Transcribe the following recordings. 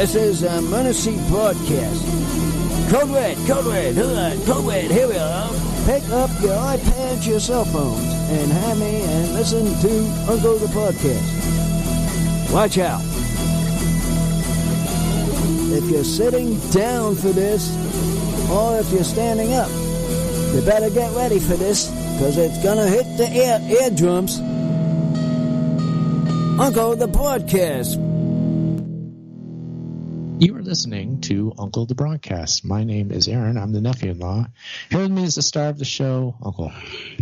This is a Muncie broadcast. Code Red, here we are. Pick up your iPads, your cell phones, and have me and listen to Uncle the Podcast. Watch out. If you're sitting down for this, or if you're standing up, you better get ready for this, because it's going to hit the eardrums. Uncle the Podcast. You are listening to Uncle the Broadcast. My name is Aaron. I'm the nephew-in-law. Here with me is the star of the show, Uncle.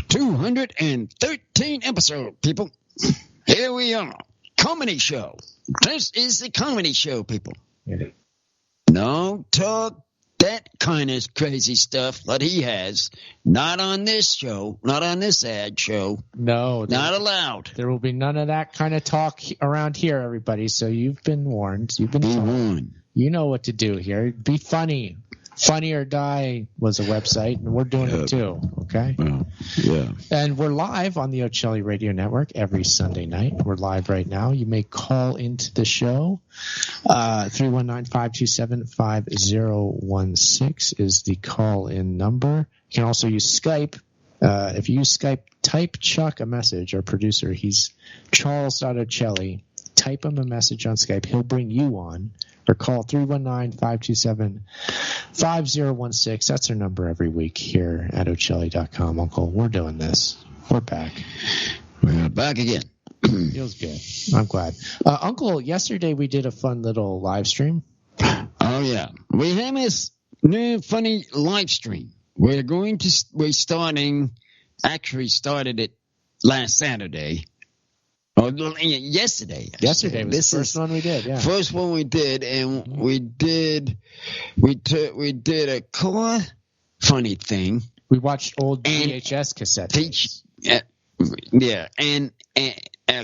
213 episode, people. Here we are. Comedy show. This is the comedy show, people. Yeah. No talk that kind of crazy stuff that he has. Not on this show. Not on this ad show. No. Not allowed. There will be none of that kind of talk around here, everybody. So you've been warned. You've been warned. You know what to do here. Be funny. Funny or Die was a website, and we're doing it too, okay? Yeah. And we're live on the Ocelli Radio Network every Sunday night. We're live right now. You may call into the show. 319-527-5016 is the call-in number. You can also use Skype. If you use Skype, type Chuck a message, our producer. He's Charles.Ocelli. Type him a message on Skype. He'll bring you on. Or call 319-527-5016. That's our number every week here at Ocelli.com. Uncle, we're doing this. We're back. We're back again. Feels good. I'm glad. Uncle, yesterday we did a fun little live stream. Oh, yeah. We have this new funny live stream. We're started it last Saturday. Oh, yesterday. Yesterday was the first one we did. Yeah, first one we did, and we did a car funny thing. We watched old VHS cassette tapes. Yeah, and a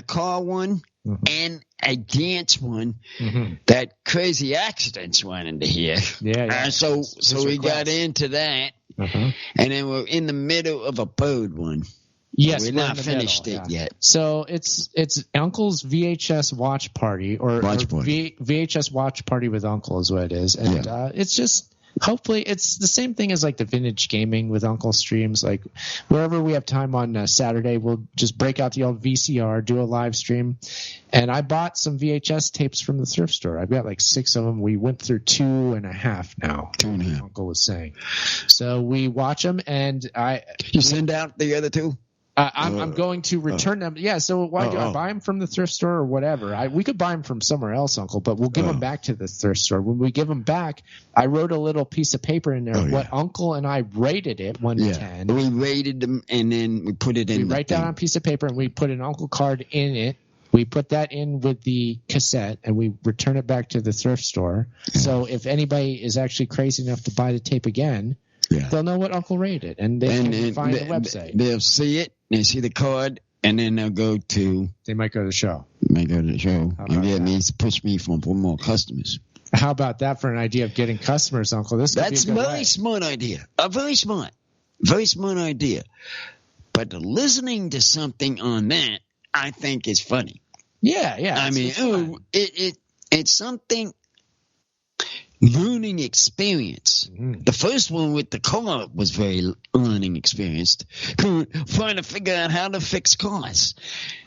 car one and a dance one. That crazy accidents went into here. Yeah. So we got into that, and then we're in the middle of a bird one. Yes, we're not finished it yet. So it's Uncle's VHS Watch Party or VHS Watch Party with Uncle is what it is, and it's just hopefully it's the same thing as like the vintage gaming with Uncle streams. Like wherever we have time on Saturday, we'll just break out the old VCR, do a live stream, and I bought some VHS tapes from the thrift store. I've got like 6 of them. We went through 2.5 now. 2.5. Uncle was saying. So we watch them, and You send out the other 2. I'm going to return them. Yeah, so why do I buy them from the thrift store or whatever? We could buy them from somewhere else, Uncle, but we'll give them back to the thrift store. When we give them back, I wrote a little piece of paper in there what Uncle and I rated it 1 to 10. We rated them, and then we put it in. We write down on a piece of paper, and we put an Uncle card in it. We put that in with the cassette, and we return it back to the thrift store. So if anybody is actually crazy enough to buy the tape again, they'll know what Uncle rated, and they can find the website. They'll see it, they see the card, and then they'll go to... They might go to the show. And it needs to push me for more customers. How about that for an idea of getting customers, Uncle? That's a very smart idea. Very smart idea. But listening to something on that, I think is funny. Yeah. I mean, it's something... learning experience. The first one with the car was very learning experience. Trying to figure out how to fix cars.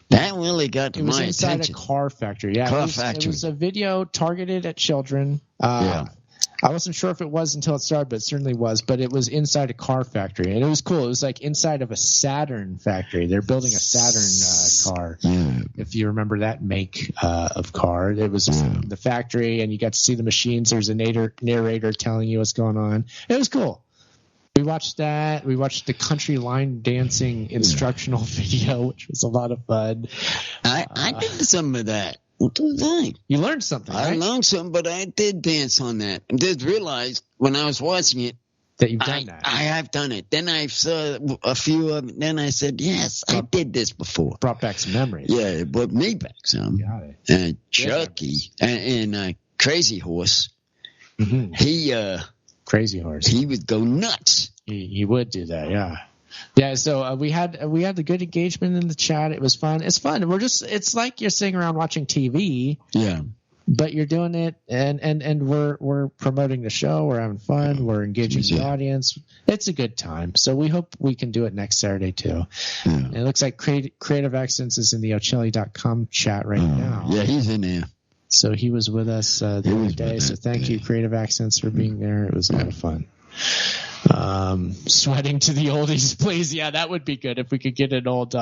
That really got to my attention. It was inside a car factory. Yeah, it was a video targeted at children. I wasn't sure if it was until it started, but it certainly was. But it was inside a car factory, and it was cool. It was like inside of a Saturn factory. They're building a Saturn car. If you remember that make of car, it was the factory, and you got to see the machines. There's a narrator telling you what's going on. It was cool. We watched that. We watched the country line dancing instructional video, which was a lot of fun. I did some of that. What was I? You learned something, right? I learned something, but I did dance on that. I did realize when I was watching it that you've done that. I have done it. Then I saw a few of them. Then I said, yes, I did this before. Brought back some memories. Yeah, it brought me back some. Got it. And Chucky and Crazy Horse. Crazy Horse. He would go nuts. He would do that, yeah. Yeah, so we had the good engagement in the chat. It was fun. It's fun. It's like you're sitting around watching TV. Yeah. but you're doing it, and we're promoting the show. We're having fun. We're engaging the audience. It's a good time. So we hope we can do it next Saturday too. Yeah. It looks like Creative Accents is in the Ochelli.com chat right now. Yeah, he's in there. So he was with us the other day. So thank you, Creative Accents, for being there. It was a lot of fun. Sweating to the oldies, please. Yeah, that would be good if we could get an old.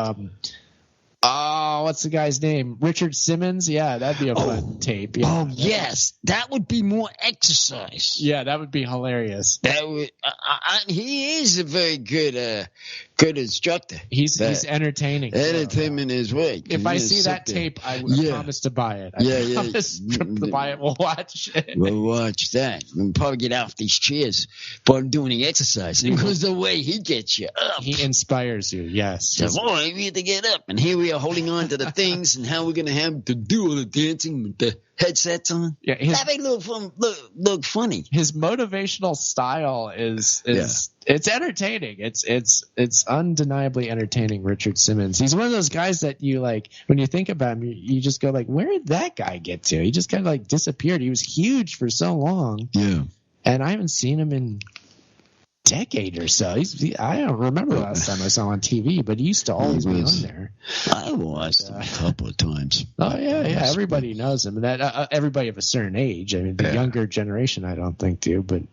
What's the guy's name? Richard Simmons? Yeah, that'd be a fun tape. Yeah, yes. That would be more exercise. Yeah, that would be hilarious. That would. He is a very good instructor. He's entertaining. Entertainment is right. If I see that tape, I promise to buy it. I promise to buy it. We'll watch it. We'll watch that. We'll probably get off these chairs while doing the exercise. Because the way he gets you up. He inspires you, yes. So, boy, we have to get up. And here we are holding on to the things and how we're going to have to do all the dancing with the headsets on. Yeah, that may look funny. His motivational style is it's entertaining. It's undeniably entertaining. Richard Simmons. He's one of those guys that you like when you think about him, you just go like, where did that guy get to? He just kind of like disappeared. He was huge for so long. Yeah, and I haven't seen him in decade or so. I don't remember the last time I saw him on TV, but he used to always be on there. I watched him a couple of times. Oh yeah. Everybody knows him. That everybody of a certain age. I mean, the younger generation, I don't think do, but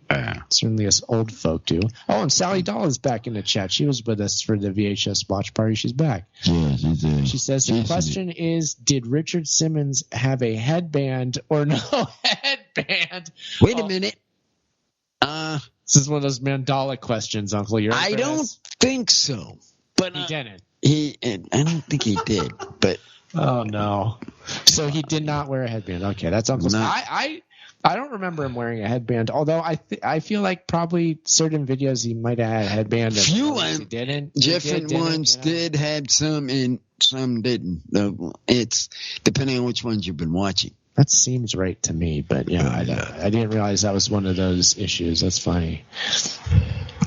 certainly us old folk do. Oh, and Sally Dahl is back in the chat. She was with us for the VHS Watch Party. She's back. Yeah, she's there. She says the question is, did Richard Simmons have a headband or no headband? Wait a minute. This is one of those Mandala questions, Uncle. I don't think so. But he didn't. I don't think he did. But oh no! So he did not wear a headband. Okay, that's Uncle's. I don't remember him wearing a headband. Although I feel like probably certain videos he might have had a headband. Few he didn't. Different ones did have some, and some didn't. It's depending on which ones you've been watching. That seems right to me, but I didn't realize that was one of those issues. That's funny.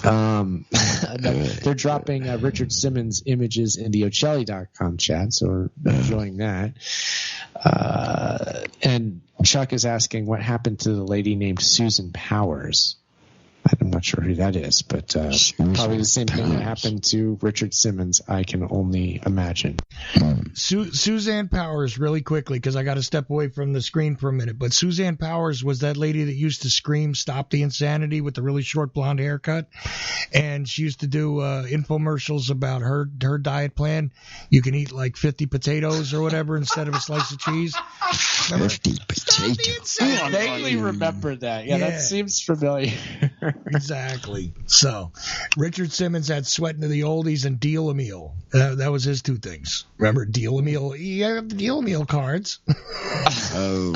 They're dropping Richard Simmons images in the Ochelli.com chat, so we're enjoying that. And Chuck is asking what happened to the lady named Suzanne Powers. I'm not sure who that is, but probably the same thing that happened to Richard Simmons, I can only imagine. Suzanne Powers, really quickly, because I got to step away from the screen for a minute, but Suzanne Powers was that lady that used to scream, "Stop the Insanity," with the really short blonde haircut, and she used to do infomercials about her diet plan. You can eat like 50 potatoes or whatever instead of a slice of cheese. Remember? 50 potatoes. I vaguely remember that. Yeah, that seems familiar. Exactly. So, Richard Simmons had Sweating to the Oldies and Deal a Meal. That was his two things. Remember Deal a Meal? You have the Deal a Meal cards. Oh.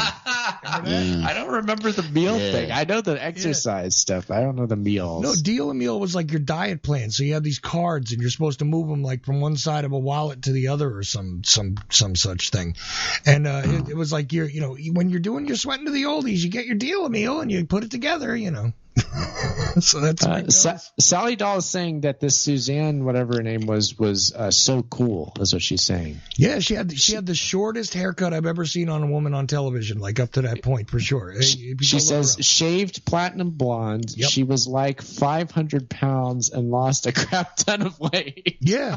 I don't remember the meal thing. I know the exercise stuff. I don't know the meals. No, Deal a Meal was like your diet plan. So you have these cards, and you're supposed to move them like from one side of a wallet to the other, or some such thing. And it was like when you're doing your Sweating to the Oldies, you get your Deal a Meal and you put it together. So that's Sally Dahl is saying that this Suzanne, whatever her name was so cool. That's what she's saying. Yeah, she had the shortest haircut I've ever seen on a woman on television, like up to that point for sure. She says shaved platinum blonde. Yep. She was like 500 pounds and lost a crap ton of weight. Yeah,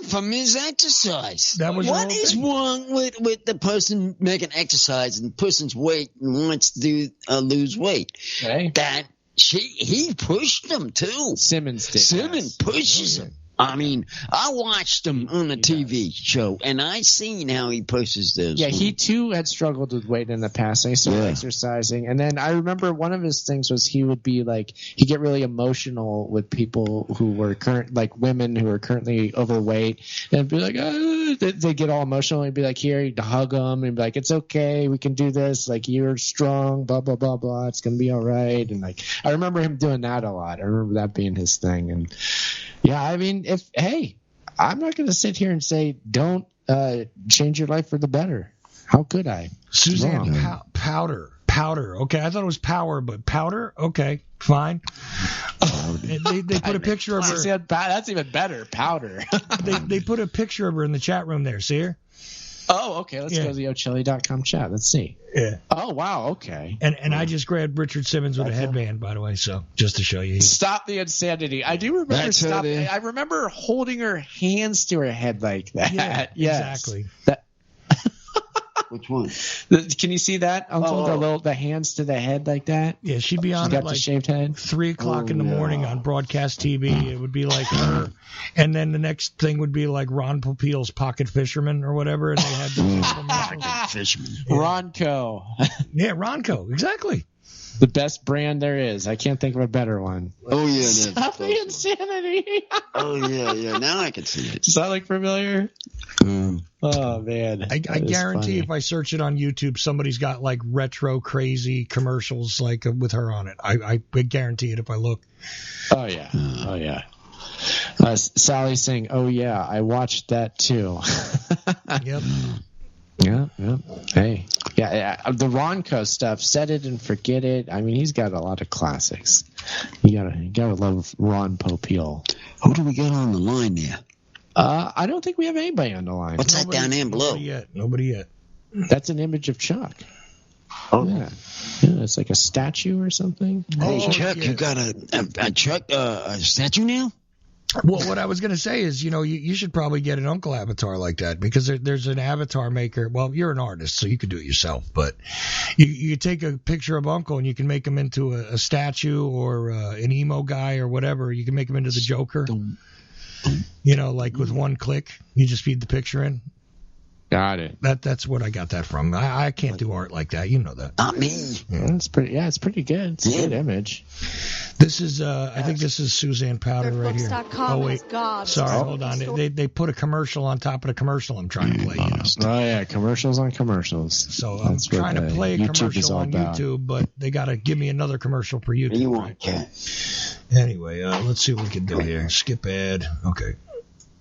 from his exercise. That was what is wrong with the person making exercise and the person's weight and wants to lose weight? Okay. That. He pushed them too. Simmons did. Simmons pushes him. I mean, I watched him on a TV show, and I seen how he pushes those. Yeah, he too had struggled with weight in the past, and he started exercising. And then I remember one of his things was he would be like, he'd get really emotional with people who were like women who were currently overweight, and be like, they get all emotional, and he'd be like, here, he'd hug them, and be like, it's okay, we can do this, like, you're strong, blah, blah, blah, blah, it's going to be all right. And like, I remember him doing that a lot. I remember that being his thing. And yeah, I mean, I'm not going to sit here and say don't change your life for the better. How could I? Suzanne Powder. Okay, I thought it was power, but powder. Okay, fine. They put a picture of her. That's even better. Powder. they put a picture of her in the chat room there. See her? Oh, okay. Let's go to the ochilli.com chat. Let's see. Yeah. Oh, wow. Okay. And I just grabbed Richard Simmons with a headband, by the way, so just to show you. Stop the insanity. I do remember I remember holding her hands to her head like that. Yeah, yes. Exactly. Which one? Can you see that, Uncle? The hands to the head like that? Yeah, she'd be on got the shaved head. 3 o'clock in the morning on broadcast TV. It would be like her. And then the next thing would be like Ron Popeil's Pocket Fisherman or whatever. And they had the Pocket Fisherman. Yeah. Ronco. Yeah, Ronco. Exactly. The best brand there is. I can't think of a better one. Oh, yeah. Stop the insanity. Oh, yeah. Now I can see it. Does that look familiar? Oh, man. I guarantee if I search it on YouTube, somebody's got like retro crazy commercials like with her on it. I guarantee it if I look. Oh, yeah. Oh, yeah. Sally's saying, oh, yeah, I watched that too. Yep. Yeah. Hey. Yeah, the Ronco stuff, Set It and Forget It. I mean, he's got a lot of classics. You gotta love Ron Popeil. Who do we got on the line there? I don't think we have anybody on the line. What's that down there below? Nobody yet. That's an image of Chuck. Oh, yeah. It's like a statue or something. Hey, Chuck, you got a Chuck a statue now? Well, what I was going to say is, you should probably get an Uncle avatar like that because there's an avatar maker. Well, you're an artist, so you could do it yourself. But you take a picture of Uncle and you can make him into a statue or an emo guy or whatever. You can make him into the Joker. Like with one click, you just feed the picture in. Got it. That's what I got that from. I can't do art like that. You know that. Not me. Yeah, it's pretty good. It's a good image. This is I think this is Suzanne Powers right here. Oh wait, sorry, hold on. They put a commercial on top of the commercial I'm trying to play. Oh yeah, commercials on commercials. So I'm trying to play a commercial on YouTube, but they got to give me another commercial per YouTube. You want Anyway, let's see what we can do here. Skip ad. Okay.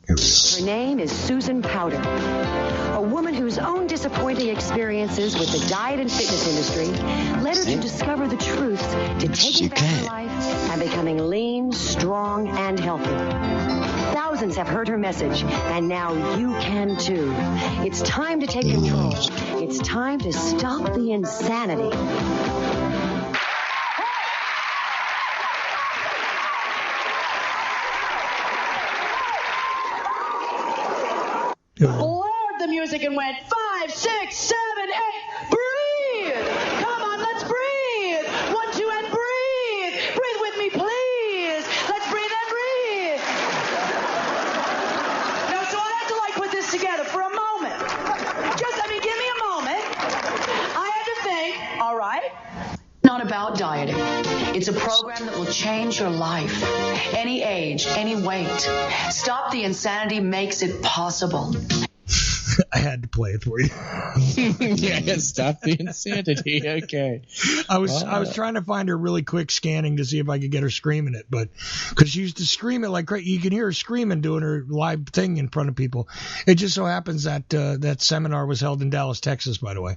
Her name is Suzanne Powers, a woman whose own disappointing experiences with the diet and fitness industry led her to discover the truths to taking back her life and becoming lean, strong, and healthy. Thousands have heard her message, and now you can too. It's time to take control. It's time to stop the insanity. Blared the music and went 5, 6, 7, 8. Breathe! Come on, let's breathe! 1, 2, and breathe! Breathe with me, please! Let's breathe and breathe! Now, so I had to put this together for a moment. Give me a moment. I had to think, all right. Not about dieting. It's a program that will change your life. Any age, any weight. Stop the Insanity makes it possible. I had to play it for you. Yeah, Stop the Insanity. Okay. I was trying to find her really quick scanning to see if I could get her screaming it, but because she used to scream it like crazy. You can hear her screaming doing her live thing in front of people. It just so happens that that seminar was held in Dallas, Texas, by the way.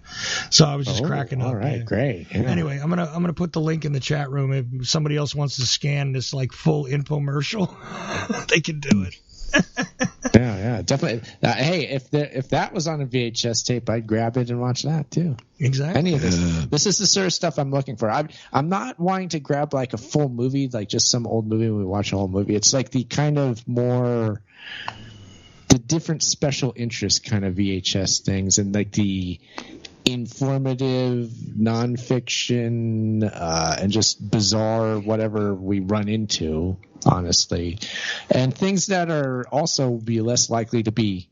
So I was just cracking up. All right, great. Yeah. Anyway, I'm gonna put the link in the chat room. If somebody else wants to scan this full infomercial, they can do it. Yeah, definitely. Hey, if that was on a VHS tape, I'd grab it and watch that too. Exactly. Any of this. This is the sort of stuff I'm looking for. I'm not wanting to grab a full movie, like just some old movie and we watch a whole movie. It's like the kind of more the different special interest kind of VHS things and the informative nonfiction and just bizarre whatever we run into, honestly, and things that are also be less likely to be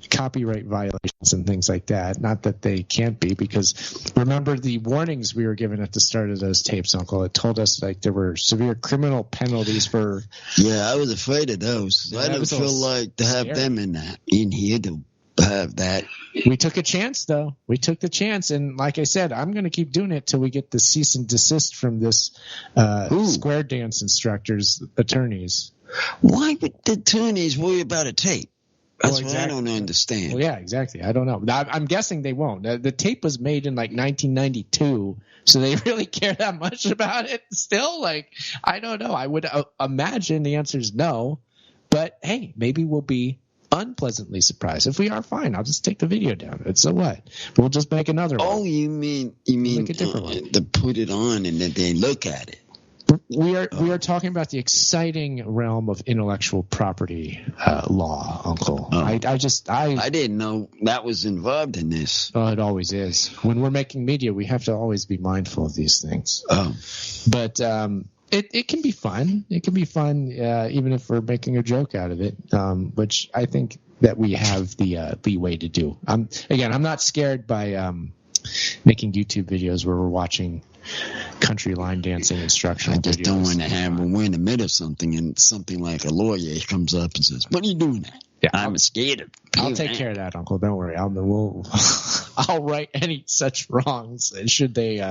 copyright violations and things like that. Not that they can't be, because remember the warnings we were given at the start of those tapes, Uncle. It told us there were severe criminal penalties for. Yeah, I was afraid of those. I didn't feel like to have them in here to have that. We took a chance, though. We took the chance, and like I said, I'm going to keep doing it till we get the cease and desist from this square dance instructor's attorneys. Why would the attorneys worry about a tape? That's what I don't understand. Well, yeah, exactly. I don't know. I'm guessing they won't. The tape was made in 1992, so they really care that much about it still? I don't know. I would imagine the answer is no. But, hey, maybe we'll be unpleasantly surprised. If we are, fine, I'll just take the video down. It's so what? We'll just make another one. Oh, you mean make a different one. To put it on and then they look at it. We are talking about the exciting realm of intellectual property law, Uncle. Oh. I didn't know that was involved in this. Oh, it always is. When we're making media, we have to always be mindful of these things. Oh, but it can be fun. It can be fun even if we're making a joke out of it, which I think that we have the leeway to do. I'm not scared by making YouTube videos where we're watching country line dancing instructional I just videos. don't want to have when we're in the middle of something and something like a lawyer comes up and says, "What are you doing that?" Yeah, I'm scared of. I'll take care of that, Uncle. Don't worry. I'll right any such wrongs should they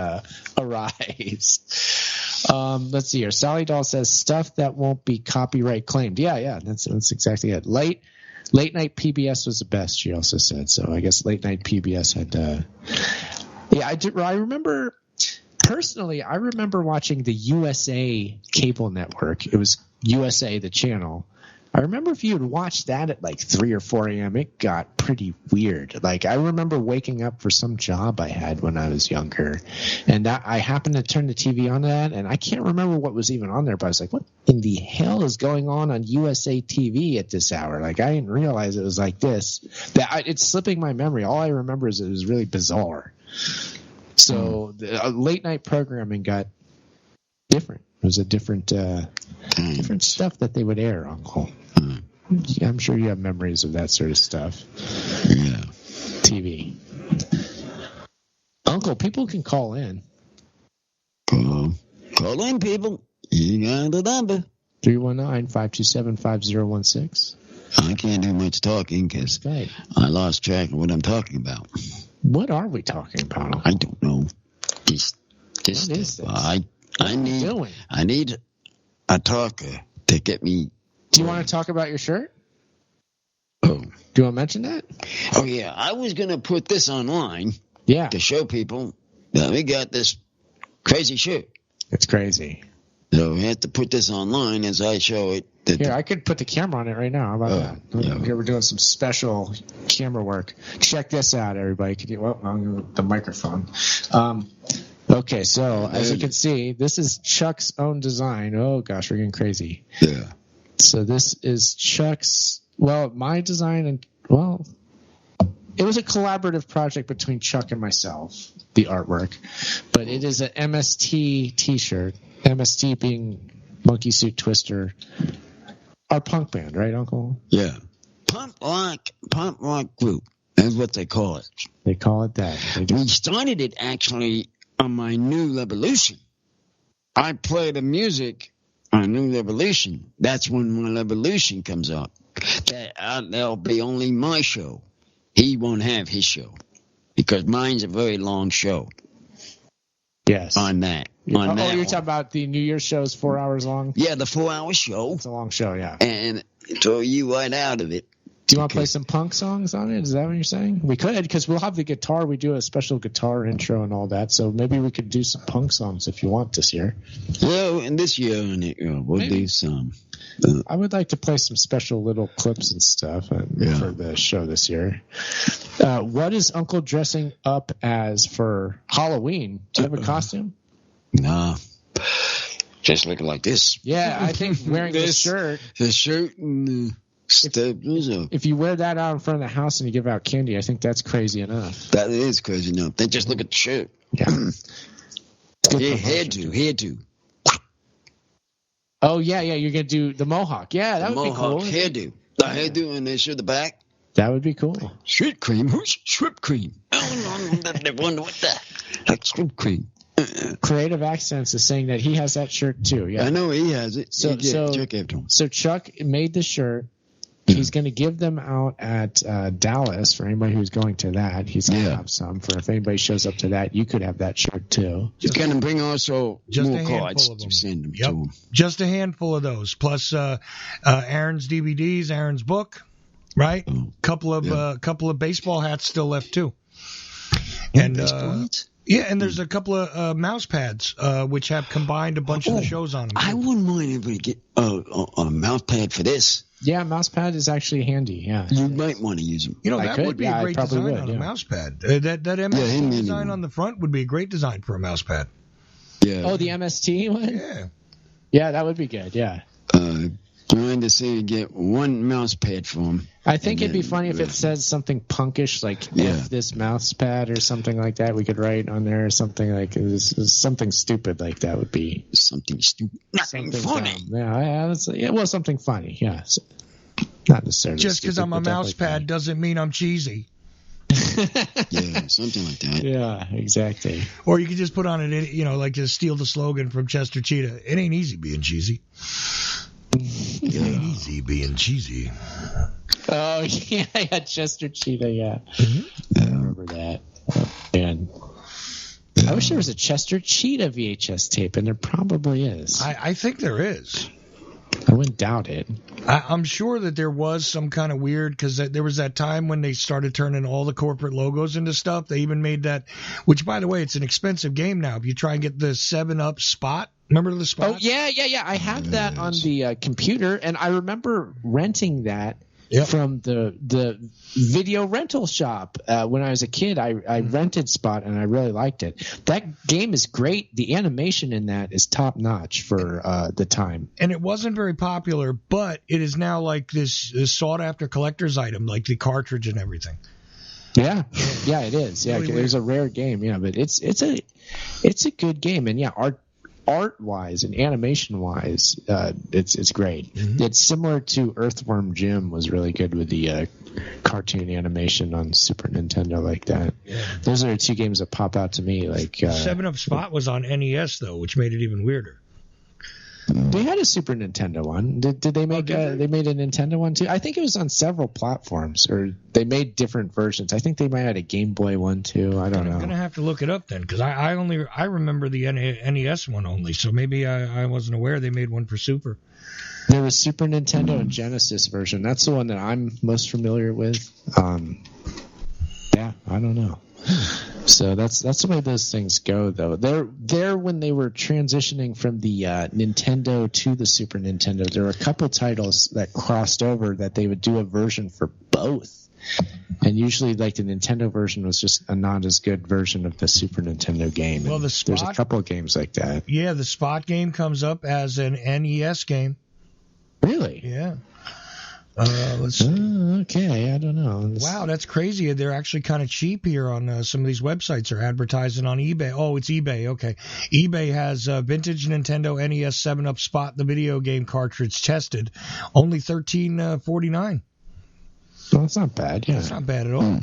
arise. Let's see here. Sally Doll says stuff that won't be copyright claimed. Yeah, that's exactly it. Late night PBS was the best. She also said so. I guess late night PBS had. I remember. Personally, I remember watching the USA cable network. It was USA, the channel. I remember if you would watch that at like 3 or 4 a.m., it got pretty weird. Like, I remember waking up for some job I had when I was younger, and I happened to turn the TV on to that, and I can't remember what was even on there, but I was like, what in the hell is going on USA TV at this hour? Like, I didn't realize it was like this. It's slipping my memory. All I remember is it was really bizarre. So the late night programming got different. It was a different stuff that they would air, Uncle. Yeah, I'm sure you have memories of that sort of stuff. Yeah. TV. Uncle, people can call in. Call in, people. You got the number. 319-527-5016. I can't do much talking because I lost track of what I'm talking about. What are we talking about? I don't know. What is this? I need a talker to get me. Do you want to talk about your shirt? Oh. Do you want to mention that? Oh, yeah. I was going to put this online. Yeah. To show people that we got this crazy shirt. It's crazy. So we have to put this online as I show it. Here, I could put the camera on it right now. How about that? Yeah. Here we're doing some special camera work. Check this out, everybody. The microphone. Okay, so as you can see, this is Chuck's own design. Oh, gosh, we're getting crazy. Yeah. So this is Chuck's, my design, and, it was a collaborative project between Chuck and myself, the artwork. But it is an MST T-shirt, MST being Monkey Suit Twister. Our punk band, right, Uncle? Yeah. Punk rock group. That's what they call it. They call it that. We started it actually on my New Revolution. I play the music on New Revolution. That's when my Revolution comes up. That'll be only my show. He won't have his show because mine's a very long show. Yes. On that. You're talking about the New Year's show is 4 hours long? Yeah, the 4-hour show. It's a long show, yeah. And throw you right out of it. Do you want to play some punk songs on it? Is that what you're saying? We could, because we'll have the guitar. We do a special guitar intro and all that. So maybe we could do some punk songs if you want this year. Well, and this year we'll do some. I would like to play some special little clips and stuff for the show this year. What is Uncle dressing up as for Halloween? Do you have a costume? Nah. Just looking like this. Yeah, I think wearing this shirt. The shirt and if you wear that out in front of the house and you give out candy, I think that's crazy enough. That is crazy enough. Then just look at the shirt. Yeah. Hairdo. Oh, yeah, you're going to do the mohawk. Yeah, that would be cool. Hairdo. The hairdo and they show the back. That would be cool. Sweet cream. Who's whipped cream? I wonder what that. Like whipped cream. Creative Accents is saying that he has that shirt too. Yeah, I know he has it. So Chuck made the shirt. He's going to give them out at Dallas for anybody who's going to that. He's going to have some for if anybody shows up to that. You could have that shirt too. He's going to bring also more cards to send them to him. Just a handful of those, plus Aaron's DVDs, Aaron's book, right? Couple of baseball hats still left too. And and there's a couple of mouse pads which have combined a bunch of the shows on them. I wouldn't mind if we get a mouse pad for this. Yeah, mouse pad is actually handy. Yeah, you might want to use them. That would be a great design on a mouse pad. That MST design on the front would be a great design for a mouse pad. Yeah. Oh, the MST one. Yeah. Yeah, that would be good. Yeah. Trying to say to get one mouse pad for him. I think it'd be funny if it says something punkish like F this mouse pad or something like that. We could write on there or something like something stupid like that would be something stupid. Nothing funny. Well, something funny. Yeah. So, not necessarily. Just because I'm a mouse pad doesn't mean I'm cheesy. Yeah, something like that. Yeah, exactly. Or you could just put on it, like just steal the slogan from Chester Cheetah. It ain't easy being cheesy. It ain't easy being cheesy. Oh, yeah, Chester Cheetah, yeah. Mm-hmm. I remember that. Oh, man. I wish there was a Chester Cheetah VHS tape, and there probably is. I think there is. I wouldn't doubt it. I'm sure that there was some kind of weird, because there was that time when they started turning all the corporate logos into stuff. They even made that, which, by the way, it's an expensive game now. If you try and get the 7-Up Spot, remember the Spot? Oh, yeah. I have that on the computer, and I remember renting that from the video rental shop. When I was a kid, I rented Spot, and I really liked it. That game is great. The animation in that is top-notch for the time. And it wasn't very popular, but it is now like this sought-after collector's item, like the cartridge and everything. Yeah, it is. Yeah, really it was a rare game. Yeah, but it's a good game, and art-wise and animation-wise, it's great. Mm-hmm. It's similar to Earthworm Jim was really good with the cartoon animation on Super Nintendo like that. Yeah. Those are the two games that pop out to me. Like 7-Up Spot was on NES though, which made it even weirder. They had a Super Nintendo one. Did they make they made a Nintendo one too? I think it was on several platforms, or they made different versions. I think they might have had a Game Boy one too. I don't know. I'm gonna have to look it up then, because I remember the NES one only, so maybe I wasn't aware they made one for Super. There was Super Nintendo and Genesis version. That's the one that I'm most familiar with. Yeah, I don't know. So that's the way those things go, though. There when they were transitioning from the Nintendo to the Super Nintendo, there were a couple titles that crossed over that they would do a version for both. And usually, like, the Nintendo version was just a not as good version of the Super Nintendo game. Well, there's a couple of games like that. Yeah, the Spot game comes up as an NES game. Really? Yeah. Let's see. Okay, I don't know. Wow, that's crazy. They're actually kind of cheap here on some of these websites. Are advertising on eBay. Oh, it's eBay. Okay. eBay has vintage Nintendo NES 7-Up Spot, the video game cartridge tested. Only $13.49. Well, that's not bad, yeah. That's not bad at all.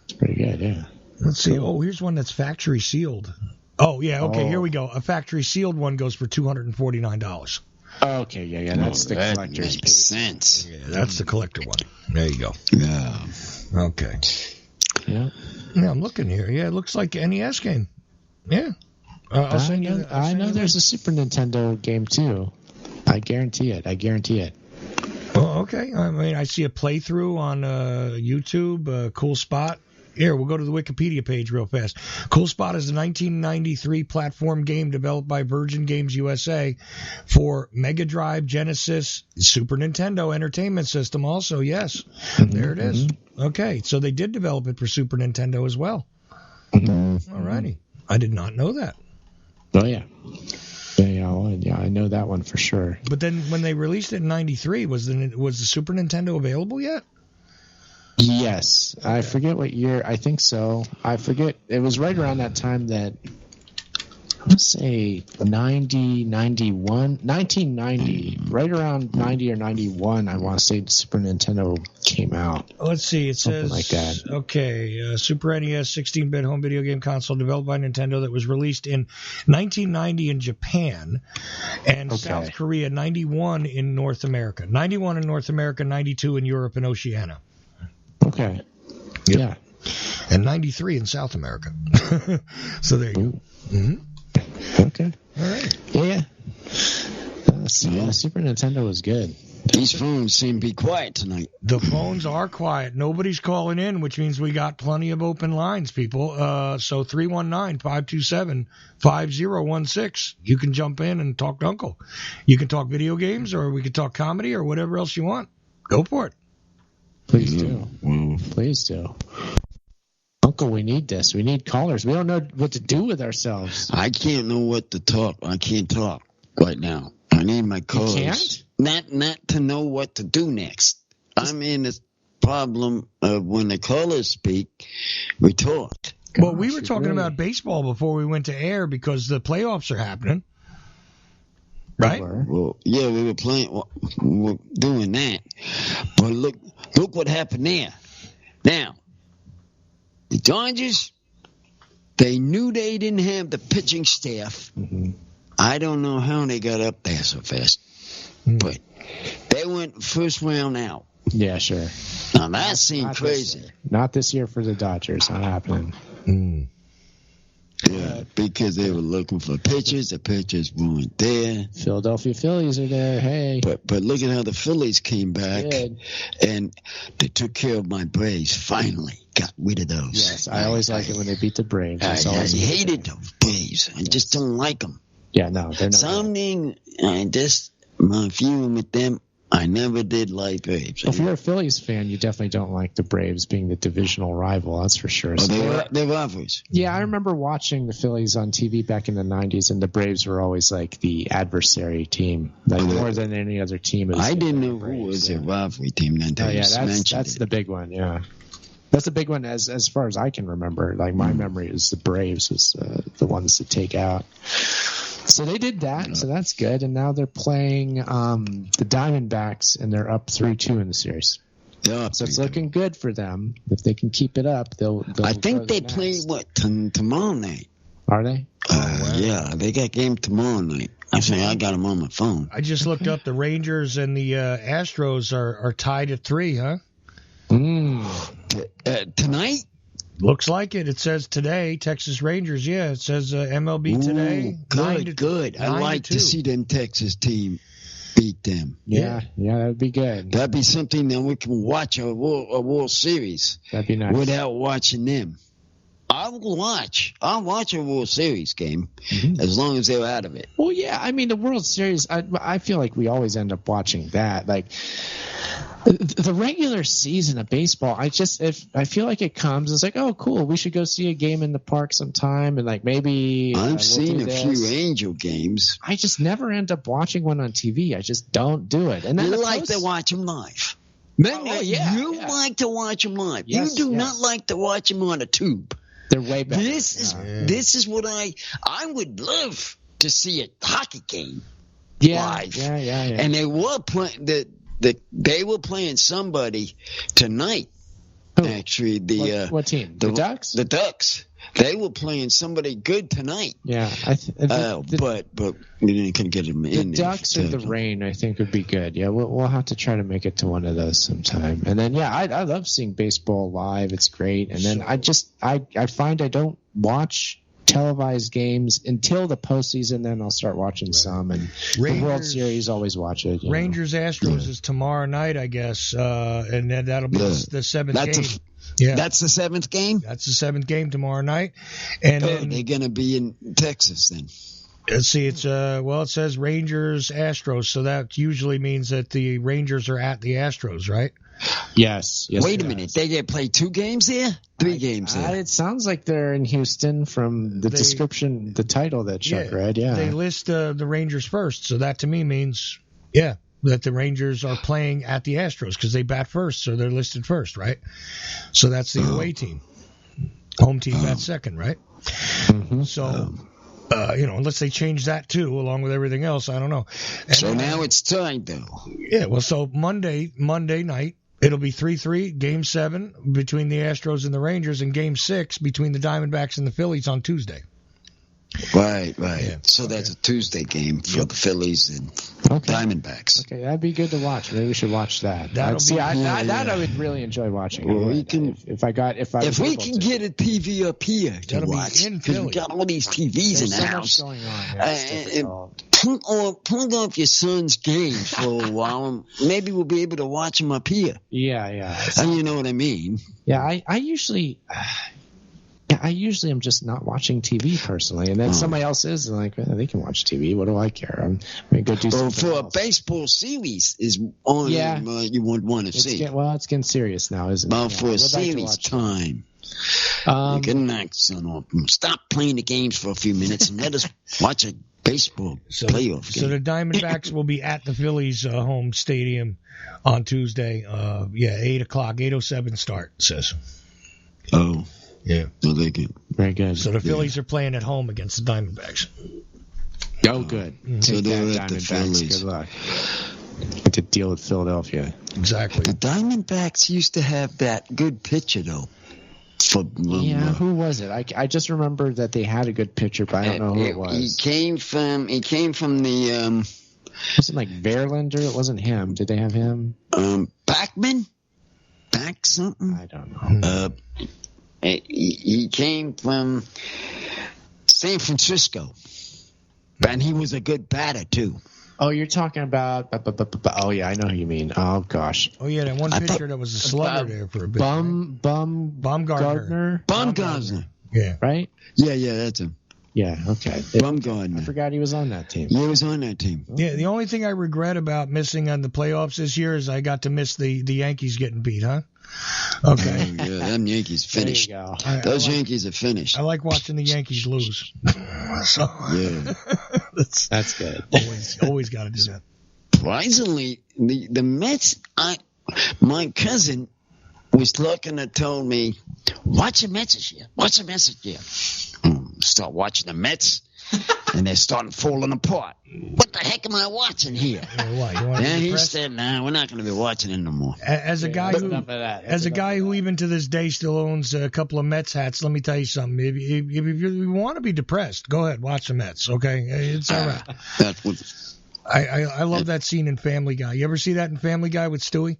It's pretty good, yeah. Let's see. Oh, here's one that's factory sealed. Oh, yeah, okay, Here we go. A factory sealed one goes for $249. Okay, yeah, that's the collector's makes sense. Yeah, that's the collector one. There you go. Yeah. Okay. Yeah. Yeah, I'm looking here. Yeah, it looks like an NES game. Yeah. I'll send you. I know there's a Super Nintendo game too. I guarantee it. Oh, okay. I mean, I see a playthrough on YouTube. Cool Spot. Here, we'll go to the Wikipedia page real fast. Cool Spot is a 1993 platform game developed by Virgin Games USA for Mega Drive, Genesis, Super Nintendo Entertainment System also, yes. Mm-hmm, there it is. Mm-hmm. Okay, so they did develop it for Super Nintendo as well. Mm-hmm. All righty. I did not know that. Oh, yeah. Yeah, I know that one for sure. But then when they released it in 93, was the Super Nintendo available yet? Yes. Okay. I forget what year. I think so. I forget. It was right around that time that, let's say 1990, right around 90 or 91, I want to say the Super Nintendo came out. Let's see. It Something says, like that. Okay, Super NES 16-bit home video game console developed by Nintendo that was released in 1990 in Japan and South Korea, 91 in North America. 91 in North America, 92 in Europe and Oceania. Okay. Yep. Yeah. And 93 in South America. So there you go. Mm-hmm. Okay. All right. Yeah. Super Nintendo was good. These phones seem to be quiet tonight. The phones are quiet. Nobody's calling in, which means we got plenty of open lines, people. So 319-527-5016. You can jump in and talk to Uncle. You can talk video games, or we can talk comedy, or whatever else you want. Go for it. Please do. Please do. Uncle, we need this. We need callers. We don't know what to do with ourselves. I can't know what to talk. I can't talk right now. I need my callers. You can't? Not to know what to do next. I'm in this problem of when the callers speak, we talk. Well, we were talking about baseball before we went to air because the playoffs are happening. Right? Well, yeah, we were doing that. But look what happened there. Now, the Dodgers, they knew they didn't have the pitching staff. Mm-hmm. I don't know how they got up there so fast. But they went first round out. Yeah, sure. Now, that seemed crazy. Not this year for the Dodgers. Not happening. Yeah, because they were looking for pitchers. The pitchers weren't there. Philadelphia Phillies are there. Hey. But look at how the Phillies came back. And they took care of my Braves. Finally got rid of those. Yes, I always like it when they beat the Braves. I hated those Braves. I just don't like them. Yeah, no, they're not. My feeling with them, I never did like Braves. Well, if you're a Phillies fan, you definitely don't like the Braves being the divisional rival. That's for sure. They're rivals. Yeah, I remember watching the Phillies on TV back in the 90s, and the Braves were always like the adversary team, more than any other team. I didn't know who was a rivalry team until that's the big one, yeah. That's the big one as far as I can remember. Like, my memory is the Braves was the ones to take out. So they did that, so that's good. And now they're playing the Diamondbacks, and they're up 3-2 in the series. So it's looking good for them. If they can keep it up, they'll I think they play, tomorrow night? Are they? Yeah, they got game tomorrow night. I got them on my phone. I just looked up the Rangers and the Astros are tied at 3, huh? Tonight? Looks like it. It says today, Texas Rangers. Yeah, it says MLB today. Good. I like to see them Texas team beat them. Yeah, that'd be good. That'd be something that we can watch a World Series. That'd be nice. Without watching them. I'll watch a World Series game as long as they're out of it. Well, yeah, I mean, the World Series, I feel like we always end up watching that. Like, the regular season of baseball, I feel like it comes, it's like, oh, cool, we should go see a game in the park sometime, and like maybe I've seen a few Angel games. I just never end up watching one on TV. I just don't do it. And then you like to watch them live. You like to watch them live. Yes, you do not like to watch them on a tube. They're way better. This is what I would love to see a hockey game live. Yeah. And they were playing they were playing somebody tonight. Who? Actually, what team? The Ducks? The Ducks. They were playing somebody good tonight. Yeah, but we couldn't get them in. The Ducks or the Rain, I think, would be good. Yeah, we'll have to try to make it to one of those sometime. And then, I love seeing baseball live. It's great. And then I find I don't watch televised games until the postseason. Then I'll start watching some. And the World Series, always watch it. Rangers Astros is tomorrow night, I guess, and then that'll be the seventh game. That's the seventh game? That's the seventh game tomorrow night. And then they're going to be in Texas then. Let's see. It's it says Rangers Astros, so that usually means that the Rangers are at the Astros, right? Yes. Wait a minute. They play 2 games there? 3 games there? It sounds like they're in Houston from the description, the title that Chuck read. Yeah. They list the Rangers first, so that to me means that the Rangers are playing at the Astros because they bat first, so they're listed first, right? So that's the away team. Home team bats second, right? Mm-hmm. So, unless they change that too, along with everything else, I don't know. And so now it's tied, though. Yeah, well, so Monday night, it'll be 3-3, Game 7 between the Astros and the Rangers, and Game 6 between the Diamondbacks and the Phillies on Tuesday. Right. Yeah. So that's a Tuesday game for the Phillies and Diamondbacks. Okay, that'd be good to watch. Maybe we should watch that. That I would really enjoy watching. Well, if we can get a TV up here to watch, because we got all these TVs in the house. Much going on. Plug off your son's games for a while. Maybe we'll be able to watch them up here. Yeah. And you know what I mean? Yeah, I usually am just not watching TV personally, and then somebody else is and like, they can watch TV. What do I care? I'm gonna go do something for else. A baseball series is on. Yeah. You would want to see. It's getting serious now, isn't it? Well, for a series time, you can knock son off. Stop playing the games for a few minutes and let us watch a baseball playoff game. So the Diamondbacks will be at the Phillies home stadium on Tuesday. 8 o'clock, 8:07 start. It says. Oh. Yeah. So they can. Very good. So the Phillies are playing at home against the Diamondbacks. Oh, good. So they're at the Phillies. Good luck. Get to deal with Philadelphia. Exactly. The Diamondbacks used to have that good pitcher, though. Who was it? I just remember that they had a good pitcher, but I don't know who it was. He came from the. Was it like Verlander? It wasn't him. Did they have him? Backman? Back something? I don't know. He came from San Francisco, and he was a good batter too. Oh, you're talking about. Oh yeah, I know who you mean. Oh gosh. Oh yeah, that one pitcher that was a slugger there for a bit. Baumgartner. Baumgartner. Yeah. Right. Yeah, that's him. Yeah. Okay. Baumgartner. I forgot he was on that team. Yeah, he was on that team. Yeah. The only thing I regret about missing on the playoffs this year is I got to miss the Yankees getting beat, huh? Okay. Yeah, them Yankees finished. There you go. Those Yankees are finished. I like watching the Yankees lose. So yeah, that's good. Always got to do that. Surprisingly, the Mets. My cousin was looking and told me, "Watch the Mets this year. Watch the Mets this year." Start watching the Mets, and they're starting falling apart. What the heck am I watching here? And he said, "Nah, we're not going to be watching it no more." As a guy who even to this day still owns a couple of Mets hats, let me tell you something. If you want to be depressed, go ahead, watch the Mets. Okay, it's all right. That's what. I love that scene in Family Guy. You ever see that in Family Guy with Stewie,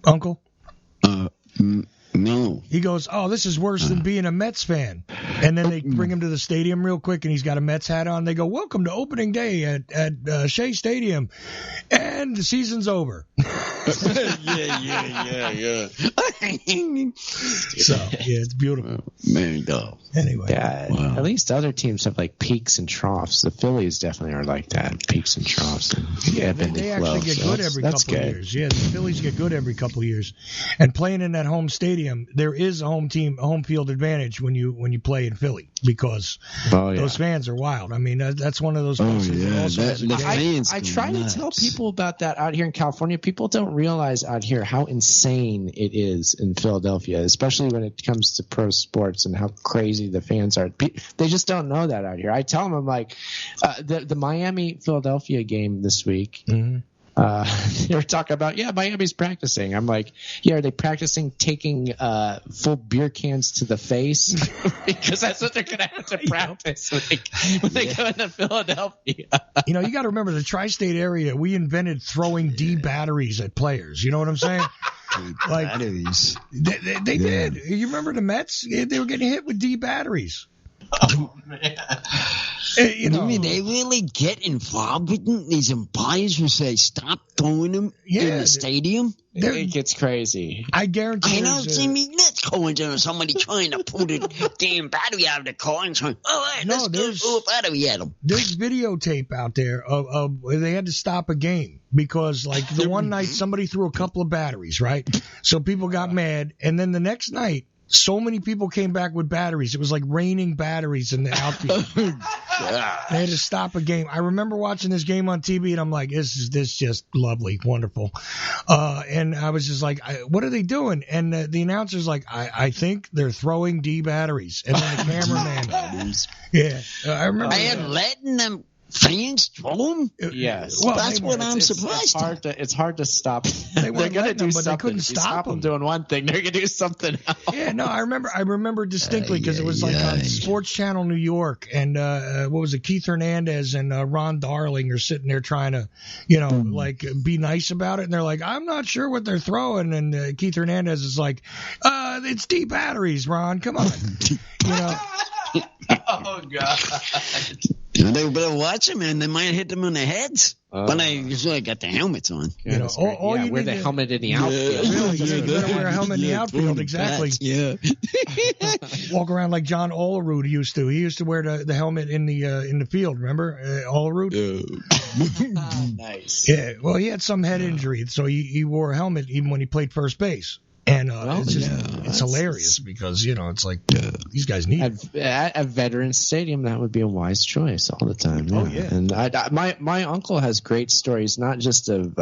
Uncle? No. He goes, "Oh, this is worse than being a Mets fan." And then they bring him to the stadium real quick, and he's got a Mets hat on. They go, "Welcome to opening day at Shea Stadium," and the season's over. Yeah. So it's beautiful. Man, dog. Anyway, wow. At least other teams have like peaks and troughs. The Phillies definitely are like that, peaks and troughs. They actually get good every couple of years. Yeah, the Phillies get good every couple of years. And playing in that home stadium, there is a home field advantage when you play in Philly because those fans are wild. I mean, that's one of those places. I try to tell people about that out here in California. People don't realize out here how insane it is in Philadelphia, especially when it comes to pro sports and how crazy the fans are. They just don't know that out here. I tell them, I'm like, the Miami-Philadelphia game this week, they were talking about, Miami's practicing. I'm like, are they practicing taking full beer cans to the face? Because that's what they're going to have to practice when they go into Philadelphia. You got to remember the tri-state area, we invented throwing D batteries at players. You know what I'm saying? Like batteries. They did. You remember the Mets? They were getting hit with D batteries. Oh, man. You mean they really get involved with them? These umpires who say stop throwing them in the stadium? It gets crazy. I guarantee. I don't see me nuts going to somebody trying to pull the damn battery out of the car and saying, let's throw a battery at them. There's videotape out there of where they had to stop a game because, like, the one night somebody threw a couple of batteries, right? So people got mad, and then the next night, so many people came back with batteries. It was like raining batteries in the outfield. They had to stop a game. I remember watching this game on TV, and I'm like, this is just lovely, wonderful. And I was just like, what are they doing? And the announcer's like, I think they're throwing D batteries. And then the cameraman. I remember. And letting them Fans throw them? Yes. Well, that's what I'm surprised. It's hard to stop. They're going to do something. But they couldn't stop them doing one thing. They're going to do something else. Yeah, no, I remember distinctly because it was like on Sports Channel New York, and what was it? Keith Hernandez and Ron Darling are sitting there trying to, like be nice about it, and they're like, I'm not sure what they're throwing, and Keith Hernandez is like, it's D batteries, Ron, come on, Oh God. They better watch them, and they might hit them on their heads. But they usually got the helmets on. Wear the helmet in the outfield. You better wear a helmet in the outfield, exactly. Yeah. Walk around like John Olerud used to. He used to wear the helmet in the field. Remember Olerud? Nice. Yeah. Well, he had some head injury, so he wore a helmet even when he played first base. And it's hilarious because, it's like these guys need it. At Veterans Stadium, that would be a wise choice all the time. Yeah. Oh, yeah. And my uncle has great stories, not just of